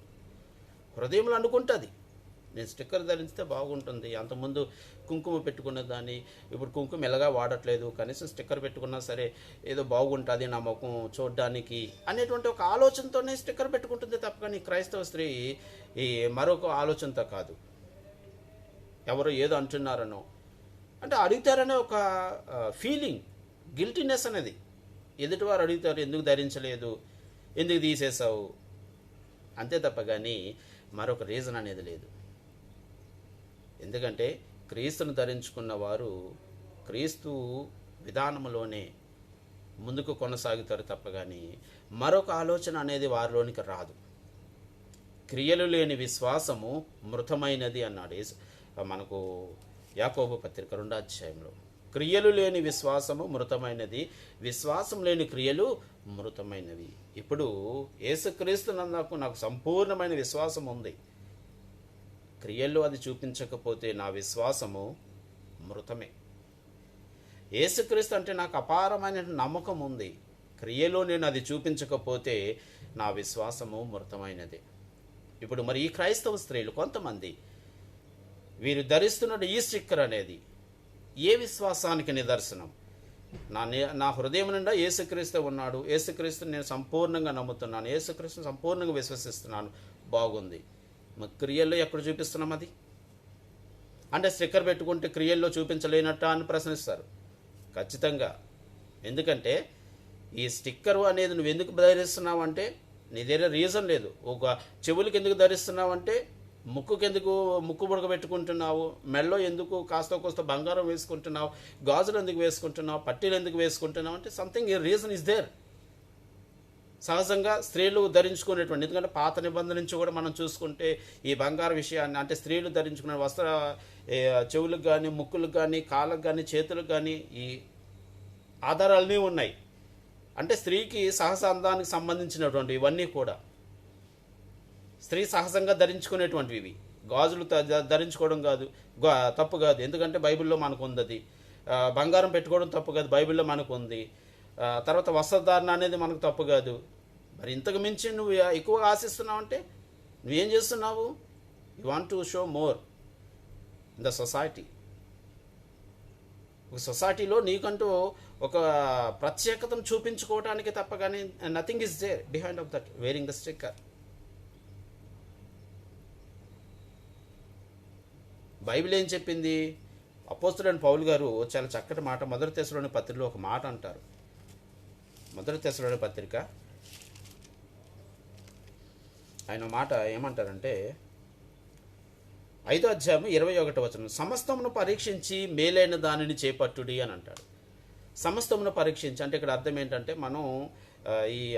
హృదయంలో అనుకుంటుంది నేను స్టిక్కర్ ధరిస్తే బాగుంటుంది. అంతకుముందు కుంకుమ పెట్టుకున్న దాన్ని ఇప్పుడు కుంకుమ ఎలాగా వాడట్లేదు, కనీసం స్టిక్కర్ పెట్టుకున్నా సరే ఏదో బాగుంటుంది నా ముఖం చూడడానికి అనేటువంటి ఒక ఆలోచనతోనే స్టిక్కర్ పెట్టుకుంటుంది తప్ప కానీ క్రైస్తవ స్త్రీ ఈ మరొక ఆలోచనతో కాదు. ఎవరో ఏదో అంటున్నారనో అంటే అడుగుతారనే ఒక ఫీలింగ్, గిల్టీనెస్ అనేది. ఎదుటివారు అడుగుతారు ఎందుకు ధరించలేదు, ఎందుకు తీసేసావు, అంతే తప్ప కానీ మరొక రీజన్ అనేది లేదు. ఎందుకంటే క్రీస్తును ధరించుకున్న వారు క్రీస్తు విధానంలోనే ముందుకు కొనసాగుతారు తప్ప కానీ మరొక ఆలోచన అనేది వారిలోనికి రాదు. క్రియలు లేని విశ్వాసము మృతమైనది అన్నాడు మనకు యాకోబు పత్రిక 2వ అధ్యాయంలో. క్రియలు లేని విశ్వాసము మృతమైనది, విశ్వాసం లేని క్రియలు మృతమైనవి. ఇప్పుడు యేసుక్రీస్తునందు నాకు సంపూర్ణమైన విశ్వాసం ఉంది, క్రియల్లో అది చూపించకపోతే నా విశ్వాసము మృతమే. యేసుక్రీస్తు అంటే నాకు అపారమైన నమ్మకం ఉంది, క్రియలో నేను అది చూపించకపోతే నా విశ్వాసము మృతమైనదే. ఇప్పుడు మరి ఈ క్రైస్తవ స్త్రీలు కొంతమంది వీరు ధరిస్తున్న ఈ స్టిక్కర్ అనేది ఏ విశ్వాసానికి నిదర్శనం? నా హృదయం నిండా యేసుక్రీస్తు ఉన్నాడు, యేసుక్రీస్తుని నేను సంపూర్ణంగా నమ్ముతున్నాను, యేసుక్రీస్తుని సంపూర్ణంగా విశ్వసిస్తున్నాను, బాగుంది. మరి క్రియల్లో ఎక్కడ చూపిస్తున్నాం అది? అంటే స్టిక్కర్ పెట్టుకుంటే క్రియల్లో చూపించలేనట్ట అని ప్రశ్నిస్తారు. ఖచ్చితంగా. ఎందుకంటే ఈ స్టిక్కరు అనేది నువ్వు ఎందుకు ధరిస్తున్నావు అంటే నీ దగ్గర రీజన్ లేదు. ఒక చెవులకి ఎందుకు ధరిస్తున్నావు అంటే ముక్కుకి ఎందుకు ముక్కు బుడక పెట్టుకుంటున్నావు, మెల్లో ఎందుకు కాస్త కోస్త బంగారం వేసుకుంటున్నావు, గాజులు ఎందుకు వేసుకుంటున్నావు, పట్టీలు ఎందుకు వేసుకుంటున్నావు అంటే సంథింగ్ రీజన్ ఇస్ దేర్. సహజంగా స్త్రీలు ధరించుకునేటువంటి, ఎందుకంటే పాత నిబంధన నుంచి కూడా మనం చూసుకుంటే ఈ బంగారు విషయాన్ని అంటే స్త్రీలు ధరించుకునే వస్త్ర చెవులకు కానీ ముక్కులకు కానీ కాళ్ళకు కానీ చేతులకు కానీ ఈ ఆధారాలన్నీ ఉన్నాయి. అంటే స్త్రీకి సహజ అందానికి సంబంధించినటువంటి ఇవన్నీ కూడా స్త్రీ సహజంగా ధరించుకునేటువంటివి. ఇవి గాజులు ధరించుకోవడం కాదు, తప్పు కాదు, ఎందుకంటే బైబిల్లో మనకు ఉంది అది. బంగారం పెట్టుకోవడం తప్పు కాదు, బైబిల్లో మనకు ఉంది. తర్వాత వస్త్రధారణ అనేది మనకు తప్పు కాదు. మరి ఇంతకు మించి నువ్వు ఎక్కువగా ఆశిస్తున్నావు అంటే నువ్వేం చేస్తున్నావు? You want to show more in the society. ఒక సొసైటీలో నీకంటూ ఒక ప్రత్యేకతను చూపించుకోవడానికి తప్ప కానీ nothing is there behind of that wearing the sticker. Bible ఏం చెప్పింది? అపోస్తలుడైన పౌలు గారు చాలా చక్కటి మాట మొదటి తెస్సలోని పత్రికలో ఒక మాట అంటారు. మొదటి తెస్సలోని పత్రిక ఆయన మాట ఏమంటారంటే 5వ అధ్యాయం 21వ వచనం, సమస్తమును పరీక్షించి మేలైన దానిని చేపట్టుడి అని అంటాడు. సమస్తమును పరీక్షించి అంటే ఇక్కడ అర్థం ఏంటంటే మనం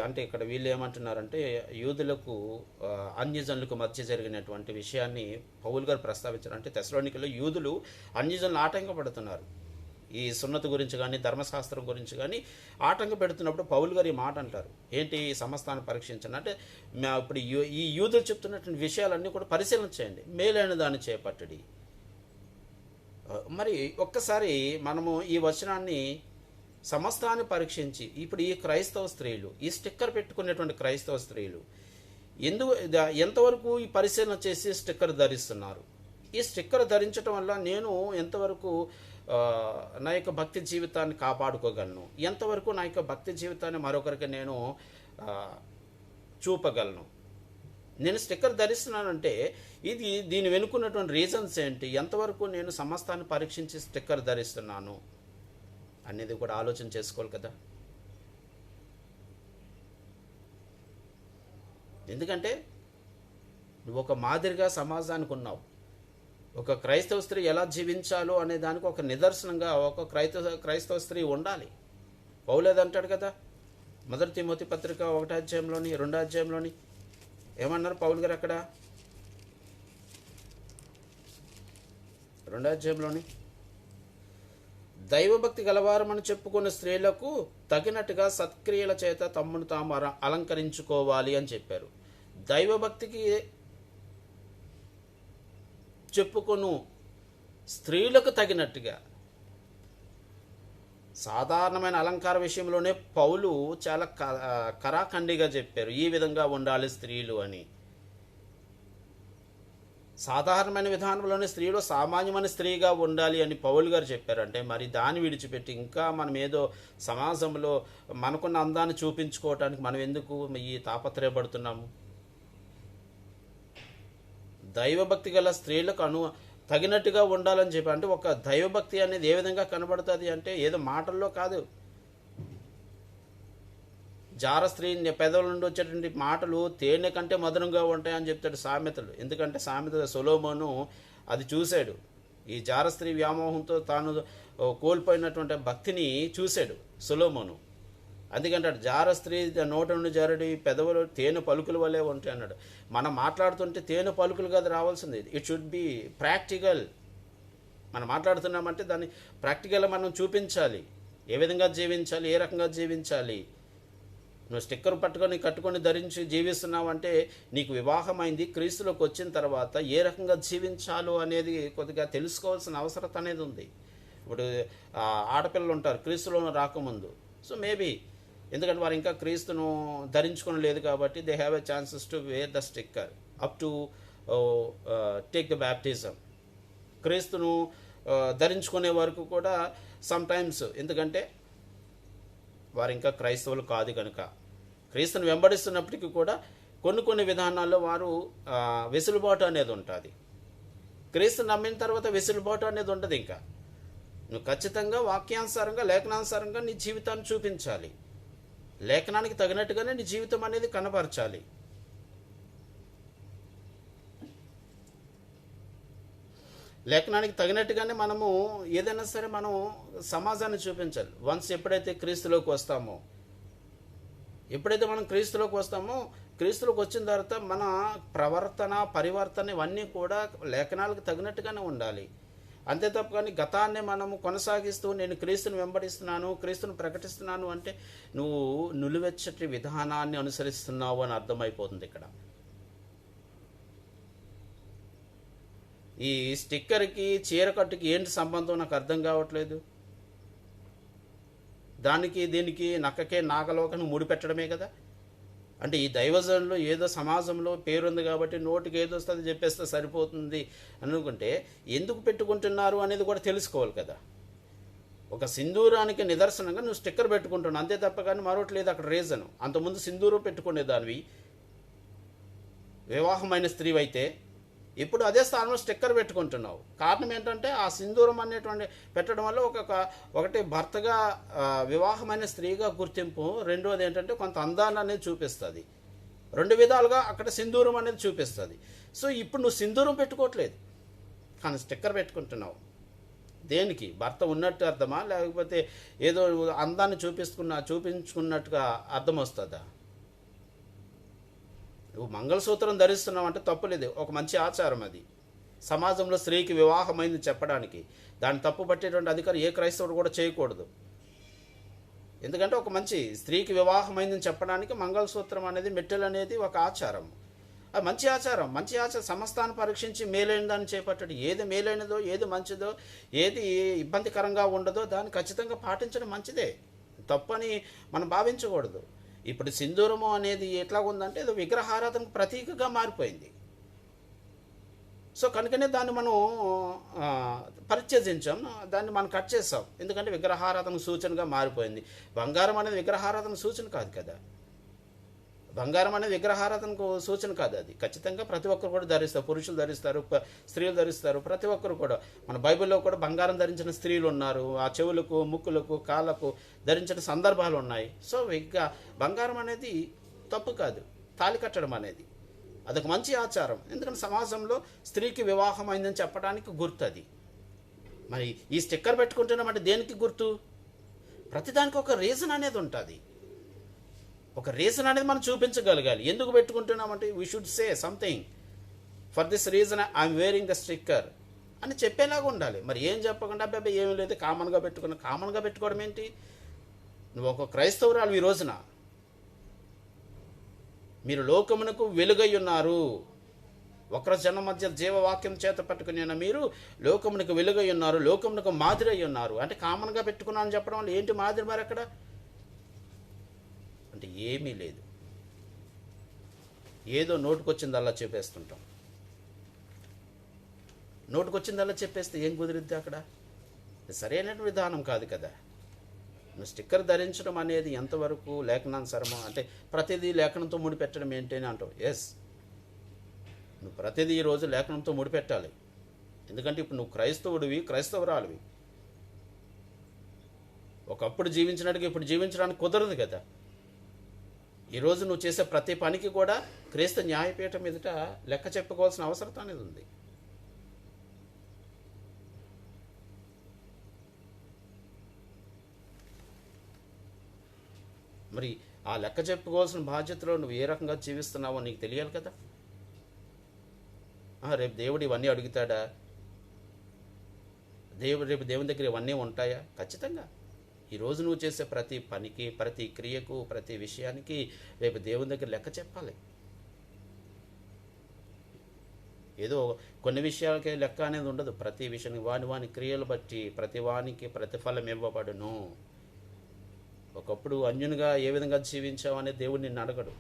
అంటే ఇక్కడ వీళ్ళు ఏమంటున్నారంటే యూదులకు అన్యజనులకు మధ్య జరిగినటువంటి విషయాన్ని పౌలు గారు ప్రస్తావించారు. అంటే తెస్సలోనికలో యూదులు అన్యజనులు ఆటంకపడుతున్నారు. ఈ సున్నతి గురించి కానీ ధర్మశాస్త్రం గురించి కానీ ఆటంకం పెడుతున్నప్పుడు పౌలు గారు ఈ మాట అంటారు, ఏంటి సమస్తాన్ని పరీక్షించండి అంటే ఇప్పుడు ఈ యూదులు చెప్తున్నటువంటి విషయాలన్నీ కూడా పరిశీలన చేయండి, మేలైన దాన్ని చేపట్టడి. మరి ఒక్కసారి మనము ఈ వచనాన్ని సమస్తాన్ని పరీక్షించి ఇప్పుడు ఈ క్రైస్తవ స్త్రీలు, ఈ స్టిక్కర్ పెట్టుకునేటువంటి క్రైస్తవ స్త్రీలు ఎంతవరకు ఈ పరిశీలన చేసి స్టిక్కర్ ధరిస్తున్నారు? ఈ స్టిక్కర్ ధరించడం వల్ల నేను ఎంతవరకు నా యొక్క భక్తి జీవితాన్ని కాపాడుకోగలను, ఎంతవరకు నా యొక్క భక్తి జీవితాన్ని మరొకరికి నేను చూపగలను? నేను స్టిక్కర్ ధరిస్తున్నానంటే దీని వెనుకున్నటువంటి రీజన్స్ ఏంటి, ఎంతవరకు నేను సమస్తాన్ని పరీక్షించి స్టిక్కర్ ధరిస్తున్నాను అనేది కూడా ఆలోచన చేసుకోవాలి కదా. ఎందుకంటే నువ్వు ఒక మాదిరిగా సమాజానికి ఉన్నావు. ఒక క్రైస్తవ స్త్రీ ఎలా జీవించాలో అనే దానికి ఒక నిదర్శనంగా ఒక క్రైస్తవ స్త్రీ ఉండాలి. పౌలేదంటాడు కదా, మొదటి తిమోతి పత్రిక 1వ అధ్యాయంలోని 2వ అధ్యాయంలోని ఏమన్నారు పౌలు గారు అక్కడ 2వ అధ్యాయంలోని, దైవభక్తి గలవారమని చెప్పుకున్న స్త్రీలకు తగినట్టుగా సత్క్రియల చేత తమ్మును తాము అలంకరించుకోవాలి అని చెప్పారు. దైవభక్తికి చెప్పుకొను స్త్రీలకు తగినట్టుగా సాధారణమైన అలంకార విషయంలోనే పౌలు చాలా కరాఖండిగా చెప్పారు, ఈ విధంగా ఉండాలి స్త్రీలు అని. సాధారణమైన విధానంలోనే స్త్రీలు సామాన్యమైన స్త్రీగా ఉండాలి అని పౌలు గారు చెప్పారంటే మరి దాన్ని విడిచిపెట్టి ఇంకా మనం ఏదో సమాజంలో మనకున్న అందాన్ని చూపించుకోవటానికి మనం ఎందుకు ఈ తాపత్రయపడుతున్నాము? దైవభక్తి గల స్త్రీలకు తగినట్టుగా ఉండాలని చెప్పి అంటే ఒక దైవభక్తి అనేది ఏ విధంగా కనబడుతుంది అంటే ఏదో మాటల్లో కాదు. జార స్త్రీ పెదవుల నుండి వచ్చేటువంటి మాటలు తేనె కంటే మధురంగా ఉంటాయని చెప్తాడు సామెతలు. ఎందుకంటే సామెత సొలొమోను అది చూశాడు, ఈ జార స్త్రీ వ్యామోహంతో తాను కోల్పోయినటువంటి భక్తిని చూశాడు సొలొమోను. అందుకంటాడు జార స్త్రీ నోట నుండి జారడి పెదవులు తేనె పలుకుల వల్లే ఉంటాయి అన్నాడు. మనం మాట్లాడుతుంటే తేనె పలుకులు కాదు రావాల్సింది, ఇట్ షుడ్ బి ప్రాక్టికల్. మనం మాట్లాడుతున్నామంటే దాన్ని ప్రాక్టికల్గా మనం చూపించాలి, ఏ విధంగా జీవించాలి, ఏ రకంగా జీవించాలి. నువ్వు స్టిక్కర్ పట్టుకొని కట్టుకొని ధరించి జీవిస్తున్నావు అంటే నీకు వివాహమైంది, క్రీస్తులోకి వచ్చిన తర్వాత ఏ రకంగా జీవించాలో అనేది కొద్దిగా తెలుసుకోవాల్సిన అవసరం అనేది ఉంది. ఇప్పుడు ఆడపిల్లలు ఉంటారు క్రీస్తులో రాకముందు, సో మేబీ ఎందుకంటే వారు ఇంకా క్రీస్తును ధరించుకొని లేదు కాబట్టి they have a chances to wear the sticker up to take the baptism. క్రీస్తును ధరించుకునే వరకు కూడా సమ్ టైమ్స్, ఎందుకంటే వారు ఇంకా క్రైస్తవులు కాదు కనుక క్రీస్తును వెంబడిస్తున్నప్పటికీ కూడా కొన్ని విధానాల్లో వారు వెసులుబాటు అనేది ఉంటుంది. క్రీస్తుని నమ్మిన తర్వాత వెసులుబాటు అనేది ఉండదు. ఇంకా నువ్వు ఖచ్చితంగా వాక్యానుసారంగా లేఖనానుసారంగా నీ జీవితాన్ని చూపించాలి, లేఖనానికి తగినట్టుగానే నీ జీవితం అనేది కనపరచాలి. లేఖనానికి తగినట్టుగానే మనము ఏదైనా సరే మనం సమాజాన్ని చూపించాలి. వన్స్ ఎప్పుడైతే క్రీస్తులోకి వస్తామో, ఎప్పుడైతే మనం క్రీస్తులోకి వస్తామో, క్రీస్తులోకి వచ్చిన తర్వాత మన ప్రవర్తన పరివర్తన ఇవన్నీ కూడా లేఖనాలకు తగినట్టుగానే ఉండాలి. అంతే తప్ప కానీ గతాన్ని మనము కొనసాగిస్తూ నేను క్రీస్తుని వెంబడిస్తున్నాను, క్రీస్తుని ప్రకటిస్తున్నాను అంటే నువ్వు నులివెచ్చటి విధానాన్ని అనుసరిస్తున్నావు అని అర్థమైపోతుంది. ఇక్కడ ఈ స్టిక్కర్కి చీరకట్టుకి ఏంటి సంబంధం నాకు అర్థం కావట్లేదు. దానికి దీనికి నక్కకే నాగలోకను ముడిపెట్టడమే కదా. అంటే ఈ దైవజనులు ఏదో సమాజంలో పేరుంది కాబట్టి నోటికి ఏదో వస్తుంది చెప్పేస్తే సరిపోతుంది అనుకుంటే ఎందుకు పెట్టుకుంటున్నారు అనేది కూడా తెలుసుకోవాలి కదా. ఒక సింధూరానికి నిదర్శనంగా నువ్వు స్టిక్కర్ పెట్టుకుంటున్నావు అంతే తప్ప కానీ మరొకటి లేదు అక్కడ రీజను. అంతకుముందు సింధూరం పెట్టుకునేదానివి, వివాహమైన స్త్రీ అయితే ఇప్పుడు అదే స్థానంలో స్టిక్కర్ పెట్టుకుంటున్నావు. కారణం ఏంటంటే ఆ సింధూరం అనేటువంటి పెట్టడం వల్ల ఒకటి భర్తగా వివాహమైన స్త్రీగా గుర్తింపు, రెండోది ఏంటంటే కొంత అందాన్ని అనేది చూపిస్తుంది. రెండు విధాలుగా అక్కడ సింధూరం అనేది చూపిస్తుంది. సో ఇప్పుడు నువ్వు సింధూరం పెట్టుకోవట్లేదు, కానీ స్టిక్కర్ పెట్టుకుంటున్నావు. దేనికి? భర్త ఉన్నట్టు అర్థమా, లేకపోతే ఏదో అందాన్ని చూపించుకున్నట్టుగా అర్థం వస్తుందా? నువ్వు మంగళసూత్రం ధరిస్తున్నావు అంటే తప్పులేదు, ఒక మంచి ఆచారం అది. సమాజంలో స్త్రీకి వివాహమైంది చెప్పడానికి దాన్ని తప్పు పట్టేటువంటి అధికారం ఏ క్రైస్తవుడు కూడా చేయకూడదు. ఎందుకంటే ఒక మంచి స్త్రీకి వివాహమైందని చెప్పడానికి మంగళసూత్రం అనేది, మెట్టెలు అనేది ఒక ఆచారం. అది మంచి ఆచారం. సమస్తాన్ని పరీక్షించి మేలైన దాన్ని చేపట్టడం, ఏది మేలైనదో, ఏది మంచిదో, ఏది ఇబ్బందికరంగా ఉండదో దాన్ని ఖచ్చితంగా పాటించడం మంచిదే, తప్పని మనం భావించకూడదు. ఇప్పుడు సింధూరము అనేది ఎట్లా ఉందంటే ఏదో విగ్రహారాధనకు ప్రతీకగా మారిపోయింది. సో కనుకనే దాన్ని మనం పరిత్యజించాం, దాన్ని మనం కట్ చేసాం. ఎందుకంటే విగ్రహారాధన సూచనగా మారిపోయింది. బంగారం అనేది విగ్రహారాధన సూచన కాదు కదా. బంగారం అనేది విగ్రహారాధనకు సూచన కాదు. అది ఖచ్చితంగా ప్రతి ఒక్కరు కూడా ధరిస్తారు. పురుషులు ధరిస్తారు, స్త్రీలు ధరిస్తారు, ప్రతి ఒక్కరు కూడా. మన బైబిల్లో కూడా బంగారం ధరించిన స్త్రీలు ఉన్నారు. ఆ చెవులకు, ముక్కులకు, కాళ్ళకు ధరించిన సందర్భాలు ఉన్నాయి. సో బంగారం అనేది తప్పు కాదు. తాళి కట్టడం అనేది అదొక మంచి ఆచారం. ఎందుకంటే సమాజంలో స్త్రీకి వివాహం అయిందని చెప్పడానికి గుర్తు అది. మరి ఈ స్టిక్కర్ పెట్టుకుంటున్నామంటే దేనికి గుర్తు? ప్రతిదానికి ఒక రీజన్ అనేది ఉంటుంది. ఒక రీజన్ అనేది మనం చూపించగలగాలి. ఎందుకు పెట్టుకుంటున్నామంటే we should say something, for this reason I'm wearing the sticker అని చెప్పేలాగా ఉండాలి. మరి ఏం చెప్పకుండా అబ్బాయి ఏమీ లేదు కామన్గా పెట్టుకోవడం ఏంటి? నువ్వు ఒక క్రైస్తవురాలు. ఈ రోజున మీరు లోకమునకు వెలుగై ఉన్నారు. ఒకరి జన మధ్య జీవవాక్యం చేత పట్టుకుని మీరు లోకమునకు వెలుగై ఉన్నారు, లోకమునకు మాదిరి అయి ఉన్నారు. అంటే కామన్గా పెట్టుకున్నాను అని చెప్పడం వల్ల ఏంటి మాదిరి? మరి అక్కడ అంటే ఏమీ లేదు, ఏదో నోటుకొచ్చిందల్లా చెప్పేస్తుంటాం. నోటుకొచ్చిందల్లా చెప్పేస్తే ఏం కుదిరిద్ది అక్కడ? సరైన విధానం కాదు కదా. నువ్వు స్టిక్కర్ ధరించడం అనేది ఎంతవరకు లేఖనానుసారమో, అంటే ప్రతిదీ లేఖనంతో ముడిపెట్టడం ఏంటి అని అంటావు. ఎస్, నువ్వు ప్రతిదీ ఈరోజు లేఖనంతో ముడిపెట్టాలి. ఎందుకంటే ఇప్పుడు నువ్వు క్రైస్తవుడివి, క్రైస్తవురాలివి. ఒకప్పుడు జీవించినట్టుగా ఇప్పుడు జీవించడానికి కుదరదు కదా. ఈరోజు నువ్వు చేసే ప్రతి పనికి కూడా క్రీస్తు న్యాయపీఠం ఎదుట లెక్క చెప్పుకోవాల్సిన అవసరం అనేది ఉంది. మరి ఆ లెక్క చెప్పుకోవాల్సిన బాధ్యతలో నువ్వు ఏ రకంగా జీవిస్తున్నావో నీకు తెలియాలి కదా. రేపు దేవుడు ఇవన్నీ అడుగుతాడా? రేపు దేవుని దగ్గర ఇవన్నీ ఉంటాయా? ఖచ్చితంగా. ఈరోజు నువ్వు చేసే ప్రతి పనికి, ప్రతి క్రియకు, ప్రతి విషయానికి రేపు దేవుని దగ్గర లెక్క చెప్పాలి. ఏదో కొన్ని విషయాలకే లెక్క అనేది ఉండదు. ప్రతి విషయానికి వాని క్రియలు బట్టి ప్రతి వానికి ప్రతిఫలం ఇవ్వబడును. ఒకప్పుడు అన్యునిగా ఏ విధంగా జీవించావు అనేది దేవుడు నిన్ను అడగడు.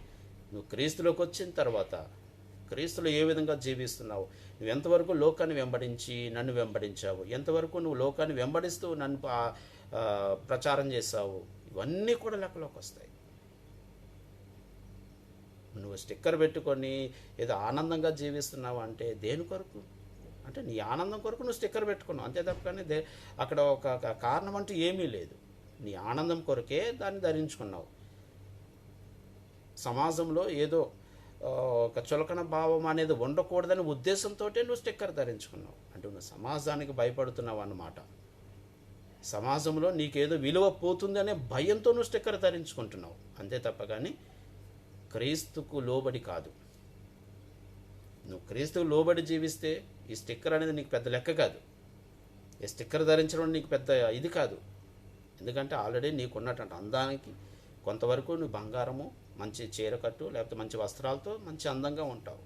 నువ్వు క్రీస్తులోకి వచ్చిన తర్వాత క్రీస్తులో ఏ విధంగా జీవిస్తున్నావు, నువ్వు ఎంతవరకు లోకాన్ని వెంబడించి నన్ను వెంబడించావు, ఎంతవరకు నువ్వు లోకాన్ని వెంబడిస్తూ నన్ను ప్రచారం చేశావు, ఇవన్నీ కూడా లెక్కలోకి వస్తాయి. నువ్వు స్టిక్కర్ పెట్టుకొని ఏదో ఆనందంగా జీవిస్తున్నావు అంటే దేని కొరకు? అంటే నీ ఆనందం కొరకు నువ్వు స్టిక్కర్ పెట్టుకున్నావు అంతే తప్ప. కానీ అక్కడ ఒక కారణం అంటూ ఏమీ లేదు. నీ ఆనందం కొరకే దాన్ని ధరించుకున్నావు. సమాజంలో ఏదో ఒక చులకన భావం అనేది ఉండకూడదని ఉద్దేశంతో నువ్వు స్టిక్కర్ ధరించుకున్నావు. అంటే నువ్వు సమాజానికి భయపడుతున్నావు అన్నమాట. సమాజంలో నీకేదో విలువ పోతుందనే భయంతో నువ్వు స్టిక్కర్ ధరించుకుంటున్నావు అంతే తప్ప. కానీ క్రీస్తుకు లోబడి కాదు. నువ్వు క్రీస్తుకు లోబడి జీవిస్తే ఈ స్టిక్కర్ అనేది నీకు పెద్ద లెక్క కాదు. ఈ స్టిక్కర్ ధరించడం నీకు పెద్ద ఇది కాదు. ఎందుకంటే ఆల్రెడీ నీకున్నటువంటి అందానికి కొంతవరకు నువ్వు బంగారము, మంచి చీరకట్టు, లేకపోతే మంచి వస్త్రాలతో మంచి అందంగా ఉంటావు.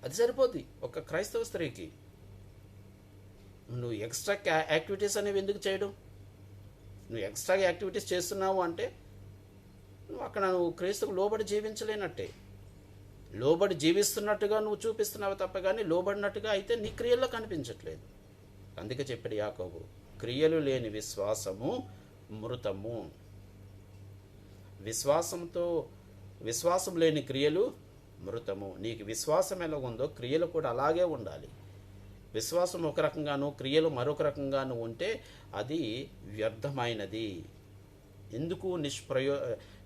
అది సరిపోద్ది ఒక క్రైస్తవ స్త్రీకి. నువ్వు ఎక్స్ట్రా యాక్టివిటీస్ అనేవి ఎందుకు చేయడం? నువ్వు ఎక్స్ట్రా యాక్టివిటీస్ చేస్తున్నావు అంటే నువ్వు అక్కడ నువ్వు క్రీస్తుకు లోబడి జీవించలేనట్టే. లోబడి జీవిస్తున్నట్టుగా నువ్వు చూపిస్తున్నావు తప్ప కానీ లోబడినట్టుగా అయితే నీ క్రియల్లో కనిపించట్లేదు. అందుకే చెప్పాడు యాకోబు, క్రియలు లేని విశ్వాసము మృతము. విశ్వాసం లేని క్రియలు మృతము. నీకు విశ్వాసం ఎలా ఉందో క్రియలు కూడా అలాగే ఉండాలి. విశ్వాసం ఒక రకంగాను క్రియలు మరొక రకంగాను ఉంటే అది వ్యర్థమైనది. ఎందుకు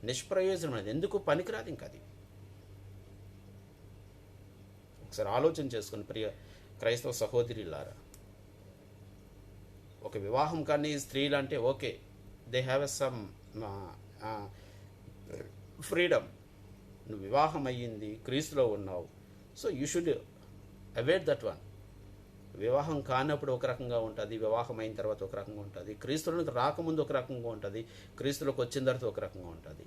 నిష్ప్రయోజనమైనది, ఎందుకు పనికిరాదు ఇంకా అది. ఒకసారి ఆలోచన చేసుకుని ప్రియ క్రైస్తవ సహోదరులారా, ఒక వివాహం కానీ స్త్రీలు అంటే okay, they have a some freedom. నువ్వు వివాహం అయ్యింది, క్రీస్తులో ఉన్నావు, so you should avoid that one. వివాహం కానప్పుడు ఒక రకంగా ఉంటుంది, వివాహం అయిన తర్వాత ఒక రకంగా ఉంటుంది, క్రీస్తులోకి రాకముందు ఒక రకంగా ఉంటుంది, క్రీస్తులోకి వచ్చిన తర్వాత ఒక రకంగా ఉంటుంది.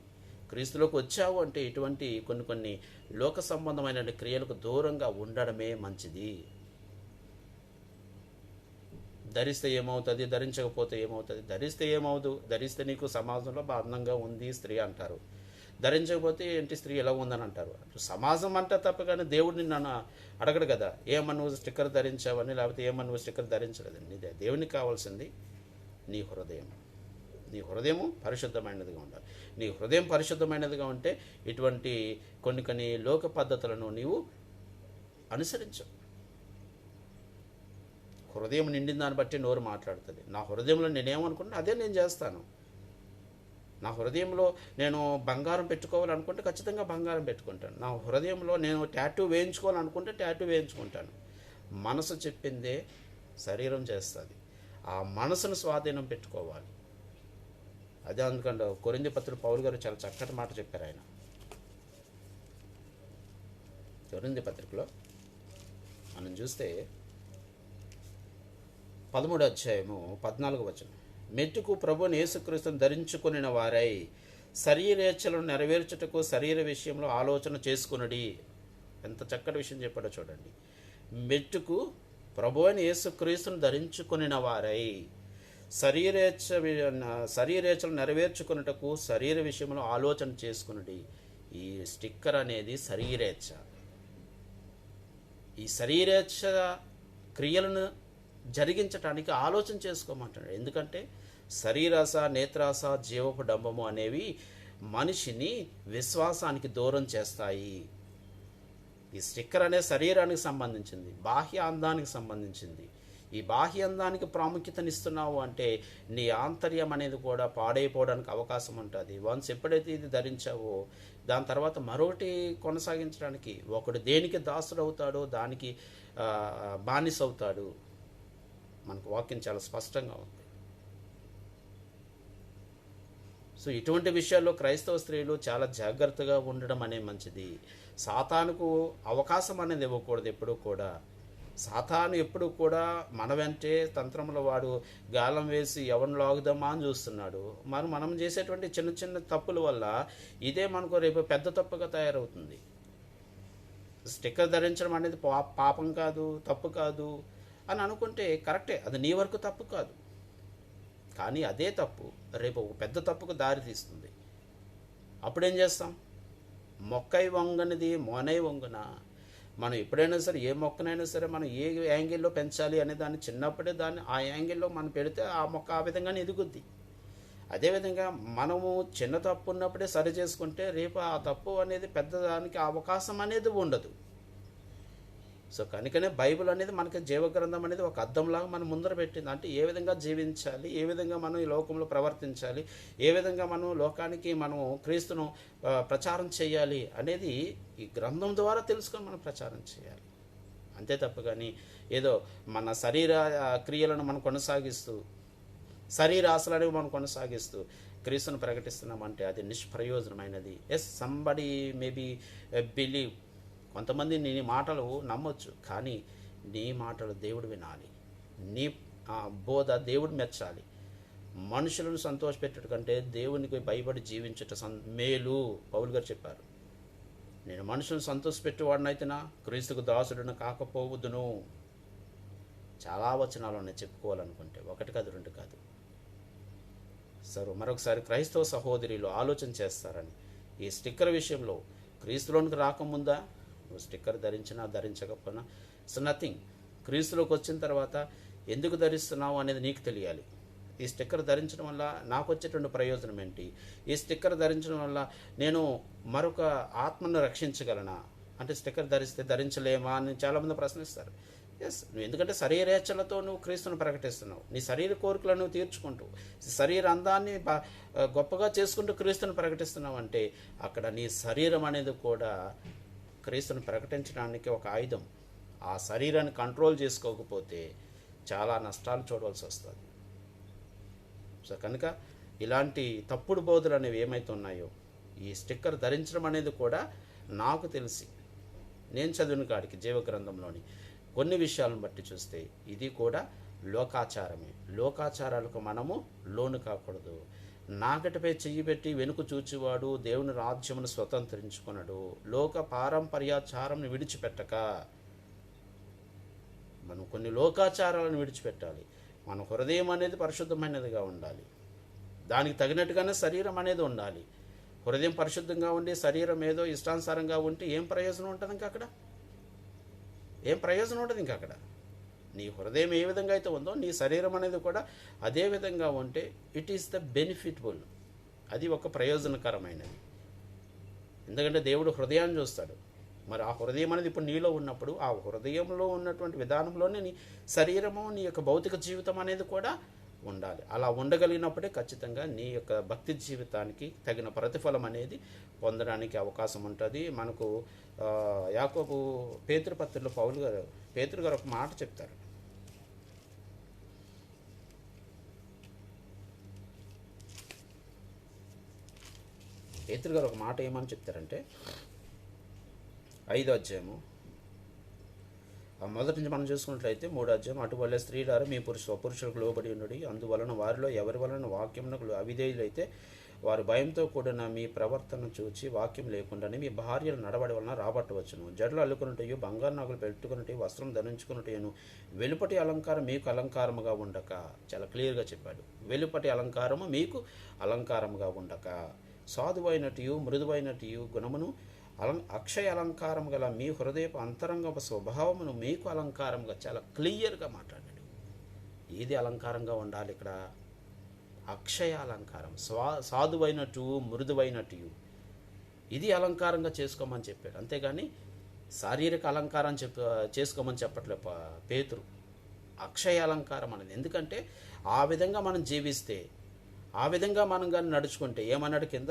క్రీస్తులోకి వచ్చావు అంటే ఇటువంటి కొన్ని లోక సంబంధమైన క్రియలకు దూరంగా ఉండడమే మంచిది. ధరిస్తే ఏమవుతుంది, ధరించకపోతే ఏమవుతుంది? ధరిస్తే ఏమవుదు, ధరిస్తే నీకు సమాజంలో అందంగా ఉంది స్త్రీ అంటారు, ధరించకపోతే ఏంటి స్త్రీ ఎలా ఉందని అంటారు. సమాజం అంటే తప్ప కానీ దేవుడిని నన్ను అడగడు కదా, ఏమన్నా నువ్వు స్టిక్కర్ ధరించావని, లేకపోతే ఏమన్నా నువ్వు స్టిక్కర్ ధరించలేదండి. దేవునికి కావాల్సింది నీ హృదయం. నీ హృదయము పరిశుద్ధమైనదిగా ఉండాలి. నీ హృదయం పరిశుద్ధమైనదిగా ఉంటే ఇటువంటి కొన్ని లోక పద్ధతులను నీవు అనుసరించవు. హృదయం నిండిన దాన్ని బట్టి నోరు మాట్లాడుతుంది. నా హృదయంలో నేనేమనుకుంటున్నా అదే నేను చేస్తాను. నా హృదయంలో నేను బంగారం పెట్టుకోవాలనుకుంటే ఖచ్చితంగా బంగారం పెట్టుకుంటాను. నా హృదయంలో నేను టాటూ వేయించుకోవాలనుకుంటే టాటూ వేయించుకుంటాను. మనసు చెప్పిందే శరీరం చేస్తుంది. ఆ మనసును స్వాధీనం పెట్టుకోవాలి. అదే అందుకంటే కొరింథీ పత్రిక పౌలు గారు చాలా చక్కటి మాట చెప్పారు. ఆయన కొరింథీ పత్రికలో మనం చూస్తే 13వ అధ్యాయము 14వ వచనం, మెట్టుకు ప్రభువుని యేసుక్రీస్తును ధరించుకొనిన వారై శరీరేచ్ఛలను నెరవేర్చుటకు శరీర విషయంలో ఆలోచన చేసుకునడి. ఎంత చక్కటి విషయం చెప్పాడో చూడండి. మెట్టుకు ప్రభువుని యేసుక్రీస్తును ధరించుకొనిన వారై శరీరేచ్ఛలు నెరవేర్చుకున్నటకు శరీర విషయంలో ఆలోచన చేసుకునడి. ఈ స్టిక్కర్ అనేది శరీరేచ్ఛ. ఈ శరీరేచ్ఛ క్రియలను జరిగించటానికి ఆలోచన చేసుకోమంటున్నాడు. ఎందుకంటే శరీరాశ, నేత్రాశ, జీవపు డంబము అనేవి మనిషిని విశ్వాసానికి దూరం చేస్తాయి. ఈ స్టిక్కర్ అనే శరీరానికి సంబంధించింది, బాహ్య అందానికి సంబంధించింది. ఈ బాహ్య అందానికి ప్రాముఖ్యతనిస్తున్నావు అంటే నీ ఆంతర్యం అనేది కూడా పాడైపోవడానికి అవకాశం ఉంటుంది. వన్స్ ఎప్పుడైతే ఇది ధరించావో దాని తర్వాత మరొకటి కొనసాగించడానికి ఒకడు దేనికి దాసుడు అవుతాడో దానికి బానిస అవుతాడు. మనకు వాక్యం చాలా స్పష్టంగా ఉంది. సో ఇటువంటి విషయాల్లో క్రైస్తవ స్త్రీలు చాలా జాగ్రత్తగా ఉండడం అనేది మంచిది. సాతానుకు అవకాశం అనేది ఇవ్వకూడదు. ఎప్పుడూ కూడా సాతాను ఎప్పుడు కూడా మన వెంటే తంత్రంలో వాడు గాలం వేసి ఎవరిని లాగుదామా అని చూస్తున్నాడు. మనం చేసేటువంటి చిన్న చిన్న తప్పుల వల్ల ఇదే మనకు రేపు పెద్ద తప్పుగా తయారవుతుంది. స్టిక్కర్ ధరించడం అనేది పాపం కాదు, తప్పు కాదు అని అనుకుంటే కరెక్టే, అది నీ వరకు తప్పు కాదు. కానీ అదే తప్పు రేపు ఒక పెద్ద తప్పుకు దారి తీస్తుంది. అప్పుడేం చేస్తాం? మొక్కై వంగనిది మోనై వంగున. మనం ఎప్పుడైనా సరే ఏ మొక్కనైనా సరే మనం ఏ యాంగిల్లో పెంచాలి అనే దాన్ని చిన్నప్పుడే దాన్ని ఆ యాంగిల్లో మనం పెడితే ఆ మొక్క ఆ విధంగానే ఎదుగుద్ది. అదేవిధంగా మనము చిన్న తప్పు ఉన్నప్పుడే సరి చేసుకుంటే రేపు ఆ తప్పు అనేది పెద్దదానికి అవకాశం అనేది ఉండదు. సో కనుకనే బైబిల్ అనేది మనకి జీవగ్రంథం అనేది ఒక అద్దంలాగా మనం ముందర పెట్టింది. అంటే ఏ విధంగా జీవించాలి, ఏ విధంగా మనం ఈ లోకంలో ప్రవర్తించాలి, ఏ విధంగా మనం లోకానికి మనం క్రీస్తును ప్రచారం చేయాలి అనేది ఈ గ్రంథం ద్వారా తెలుసుకొని మనం ప్రచారం చేయాలి. అంతే తప్ప కానీ ఏదో మన శరీర క్రియలను మనం కొనసాగిస్తూ శరీర ఆశలనేవి మనం కొనసాగిస్తూ క్రీస్తును ప్రకటిస్తున్నామంటే అది నిష్ప్రయోజనమైనది. సంబడి మేబీ బిలీవ్, కొంతమంది నీ మాటలు నమ్మొచ్చు, కానీ నీ మాటలు దేవుడు వినాలి, నీ బోధ దేవుడు మెచ్చాలి. మనుషులను సంతోషపెట్టడం కంటే దేవునికి భయపడి జీవించట మేలు. పౌలు గారు చెప్పారు, నేను మనుషులను సంతోషపెట్టేవాడినైతేనా క్రీస్తుకు దాసుడును కాకపోవద్దును. చాలా వచనాలు ఉన్నాయి చెప్పుకోవాలనుకుంటే, ఒకటి కాదు రెండు కాదు. సరే మరొకసారి క్రైస్తవ సహోదరులు ఆలోచన చేస్తారని ఈ స్టిక్కర్ విషయంలో క్రీస్తులోనికి రాకముందా నువ్వు స్టిక్కర్ ధరించినా ధరించకపోయినా ఇట్స్ నథింగ్. క్రీస్తులోకి వచ్చిన తర్వాత ఎందుకు ధరిస్తున్నావు అనేది నీకు తెలియాలి. ఈ స్టిక్కర్ ధరించడం వల్ల నాకు వచ్చేటువంటి ప్రయోజనం ఏంటి? ఈ స్టిక్కర్ ధరించడం వల్ల నేను మరొక ఆత్మను రక్షించగలనా? అంటే స్టిక్కర్ ధరిస్తే ధరించలేమా అని చాలామంది ప్రశ్నిస్తారు. ఎస్, నువ్వు ఎందుకంటే శరీరేచ్ఛలతో నువ్వు క్రీస్తును ప్రకటిస్తున్నావు, నీ శరీర కోరికలను నువ్వు తీర్చుకుంటూ శరీర అందాన్ని గొప్పగా చేసుకుంటూ క్రీస్తును ప్రకటిస్తున్నావు అంటే అక్కడ నీ శరీరం అనేది కూడా క్రీస్తును ప్రకటించడానికి ఒక ఆయుధం. ఆ శరీరాన్ని కంట్రోల్ చేసుకోకపోతే చాలా నష్టాలు చూడవలసి వస్తుంది. సో కనుక ఇలాంటి తప్పుడు బోధలు అనేవి ఏమైతే ఉన్నాయో ఈ స్టిక్కర్ ధరించడం అనేది కూడా నాకు తెలిసి నేను చదివిన కాడికి జీవగ్రంథంలోని కొన్ని విషయాలను బట్టి చూస్తే ఇది కూడా లోకాచారమే. లోకాచారాలకు మనము లోను కాకూడదు. నాగటిపై చెయ్యి పెట్టి వెనుక చూచివాడు దేవుని రాజ్యమును స్వతంత్రించుకున్నాడు. లోక పారంపర్యాచారంను విడిచిపెట్టక మనం కొన్ని లోకాచారాలను విడిచిపెట్టాలి. మన హృదయం అనేది పరిశుద్ధమైనదిగా ఉండాలి. దానికి తగినట్టుగానే శరీరం అనేది ఉండాలి. హృదయం పరిశుద్ధంగా ఉండి శరీరం ఏదో ఇష్టానుసారంగా ఉంటే ఏం ప్రయోజనం ఉంటుంది? ఇంకా అక్కడ ఏం ప్రయోజనం ఉంటుంది? ఇంకా అక్కడ నీ హృదయం ఏ విధంగా అయితే ఉందో నీ శరీరం అనేది కూడా అదే విధంగా ఉంటే ఇట్ ఈస్ ద బెనిఫిట్ఫుల్. అది ఒక ప్రయోజనకరమైనది. ఎందుకంటే దేవుడు హృదయాన్ని చూస్తాడు. మరి ఆ హృదయం అనేది ఇప్పుడు నీలో ఉన్నప్పుడు ఆ హృదయంలో ఉన్నటువంటి విధానంలోనే నీ శరీరము నీ యొక్క భౌతిక జీవితం అనేది కూడా ఉండాలి. అలా ఉండగలిగినప్పుడే ఖచ్చితంగా నీ యొక్క భక్తి జీవితానికి తగిన ప్రతిఫలం అనేది పొందడానికి అవకాశం ఉంటుంది. మనకు యాకోబు పేతురు పత్రికలో పేతురు గారు ఒక మాట చెప్తారు. పేతురు గారు ఒక మాట ఏమని చెప్తారంటే 5వ అధ్యాయము మొదటి నుంచి మనం చూసుకున్నట్లయితే 3వ అధ్యాయం, అటువల్ల స్త్రీలారా మీ స్వపురుషులకు లోబడి ఉండడి, అందువలన వారిలో ఎవరి వలన వాక్యమునకు అవిధేయులైతే వారు భయంతో కూడిన మీ ప్రవర్తన చూచి వాక్యం లేకుండానే మీ భార్యల నడవడి వలన రాబట్టవచ్చును. జడలు అల్లుకున్నట్టు, బంగారు నగలు పెట్టుకున్నట్టు, వస్త్రం ధరించుకున్నట్టును వెలుపటి అలంకారం మీకు అలంకారముగా ఉండక, చాలా క్లియర్గా చెప్పాడు. వెలుపటి అలంకారము మీకు అలంకారముగా ఉండక, సాధువైనట్టు మృదువైనట్టు గుణమును అక్షయ అలంకారం గల మీ హృదయపు అంతరంగ స్వభావమును మీకు అలంకారంగా చాలా క్లియర్గా మాట్లాడాడు. ఏది అలంకారంగా ఉండాలి ఇక్కడ? అక్షయ అలంకారం, సాధువైనట్టు మృదువైనట్టు ఇది అలంకారంగా చేసుకోమని చెప్పాడు. అంతేగాని శారీరక అలంకారం చేసుకోమని చెప్పట్లే పేతురు. అక్షయ అలంకారం అనేది. ఎందుకంటే ఆ విధంగా మనం జీవిస్తే, ఆ విధంగా మనం కానీ నడుచుకుంటే ఏమన్నాడు కింద,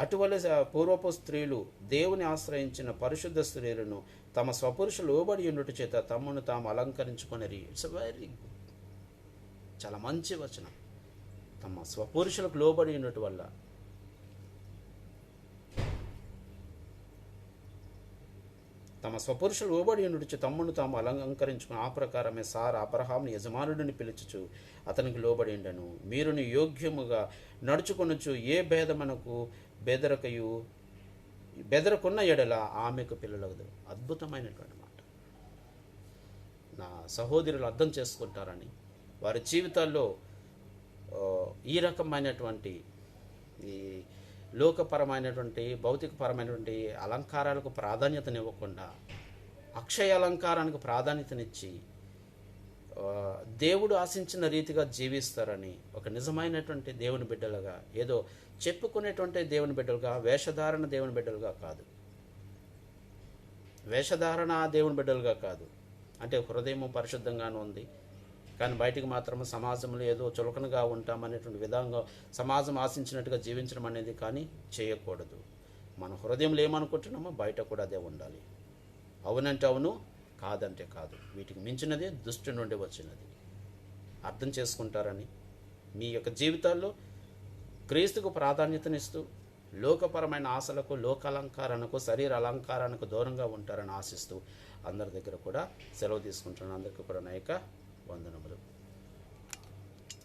అటువలే పూర్వపు స్త్రీలు దేవుని ఆశ్రయించిన పరిశుద్ధ స్త్రీలను తమ స్వపురుషులు లోబడి ఉండుట చేత తమను తాము అలంకరించుకొనిరి. ఇట్స్ వెరీ చాలా మంచి వచనం. తమ స్వపురుషులకు లోబడి ఉండటం వల్ల తమ స్వపురుషులు లోబడి ఉండుచు తమ్మును తాము అలంకరించుకుని ఆ ప్రకారమే సారా అబ్రహాముని యజమానుడిని పిలుచుచు అతనికి లోబడి ఉండెను. మీరుని యోగ్యముగా నడుచుకొనుచు ఏ భేదమునకు బెదరకున్న ఎడల ఆమెకు పిల్లలగదు. అద్భుతమైనటువంటి మాట. నా సహోదరులు అర్థం చేసుకుంటారని వారి జీవితాల్లో ఈ రకమైనటువంటి ఈ లోకపరమైనటువంటి భౌతికపరమైనటువంటి అలంకారాలకు ప్రాధాన్యతనివ్వకుండా అక్షయ అలంకారానికి ప్రాధాన్యతనిచ్చి దేవుడు ఆశించిన రీతిగా జీవిస్తారని ఒక నిజమైనటువంటి దేవుని బిడ్డలుగా, ఏదో చెప్పుకునేటువంటి దేవుని బిడ్డలుగా, వేషధారణ దేవుని బిడ్డలుగా కాదు, వేషధారణ దేవుని బిడ్డలుగా కాదు. అంటే హృదయం పరిశుద్ధంగానే ఉంది కానీ బయటికి మాత్రం సమాజంలో ఏదో చులకనగా ఉంటామనేటువంటి విధంగా సమాజం ఆశించినట్టుగా జీవించడం అనేది కానీ చేయకూడదు. మన హృదయంలో ఏమనుకుంటున్నామో బయట కూడా అదే ఉండాలి. అవునంటే అవును, కాదంటే కాదు. వీటికి మించినది దుష్టు నుండి వచ్చినది. అర్థం చేసుకుంటారని మీ యొక్క జీవితాల్లో క్రీస్తుకు ప్రాధాన్యతనిస్తూ లోకపరమైన ఆశలకు, లోకాలంకారానికి, శరీర అలంకారానికి దూరంగా ఉంటారని ఆశిస్తూ అందరి దగ్గర కూడా సెలవు తీసుకుంటున్నాను. అందరికీ కూడా నా యొక్క వందనములు.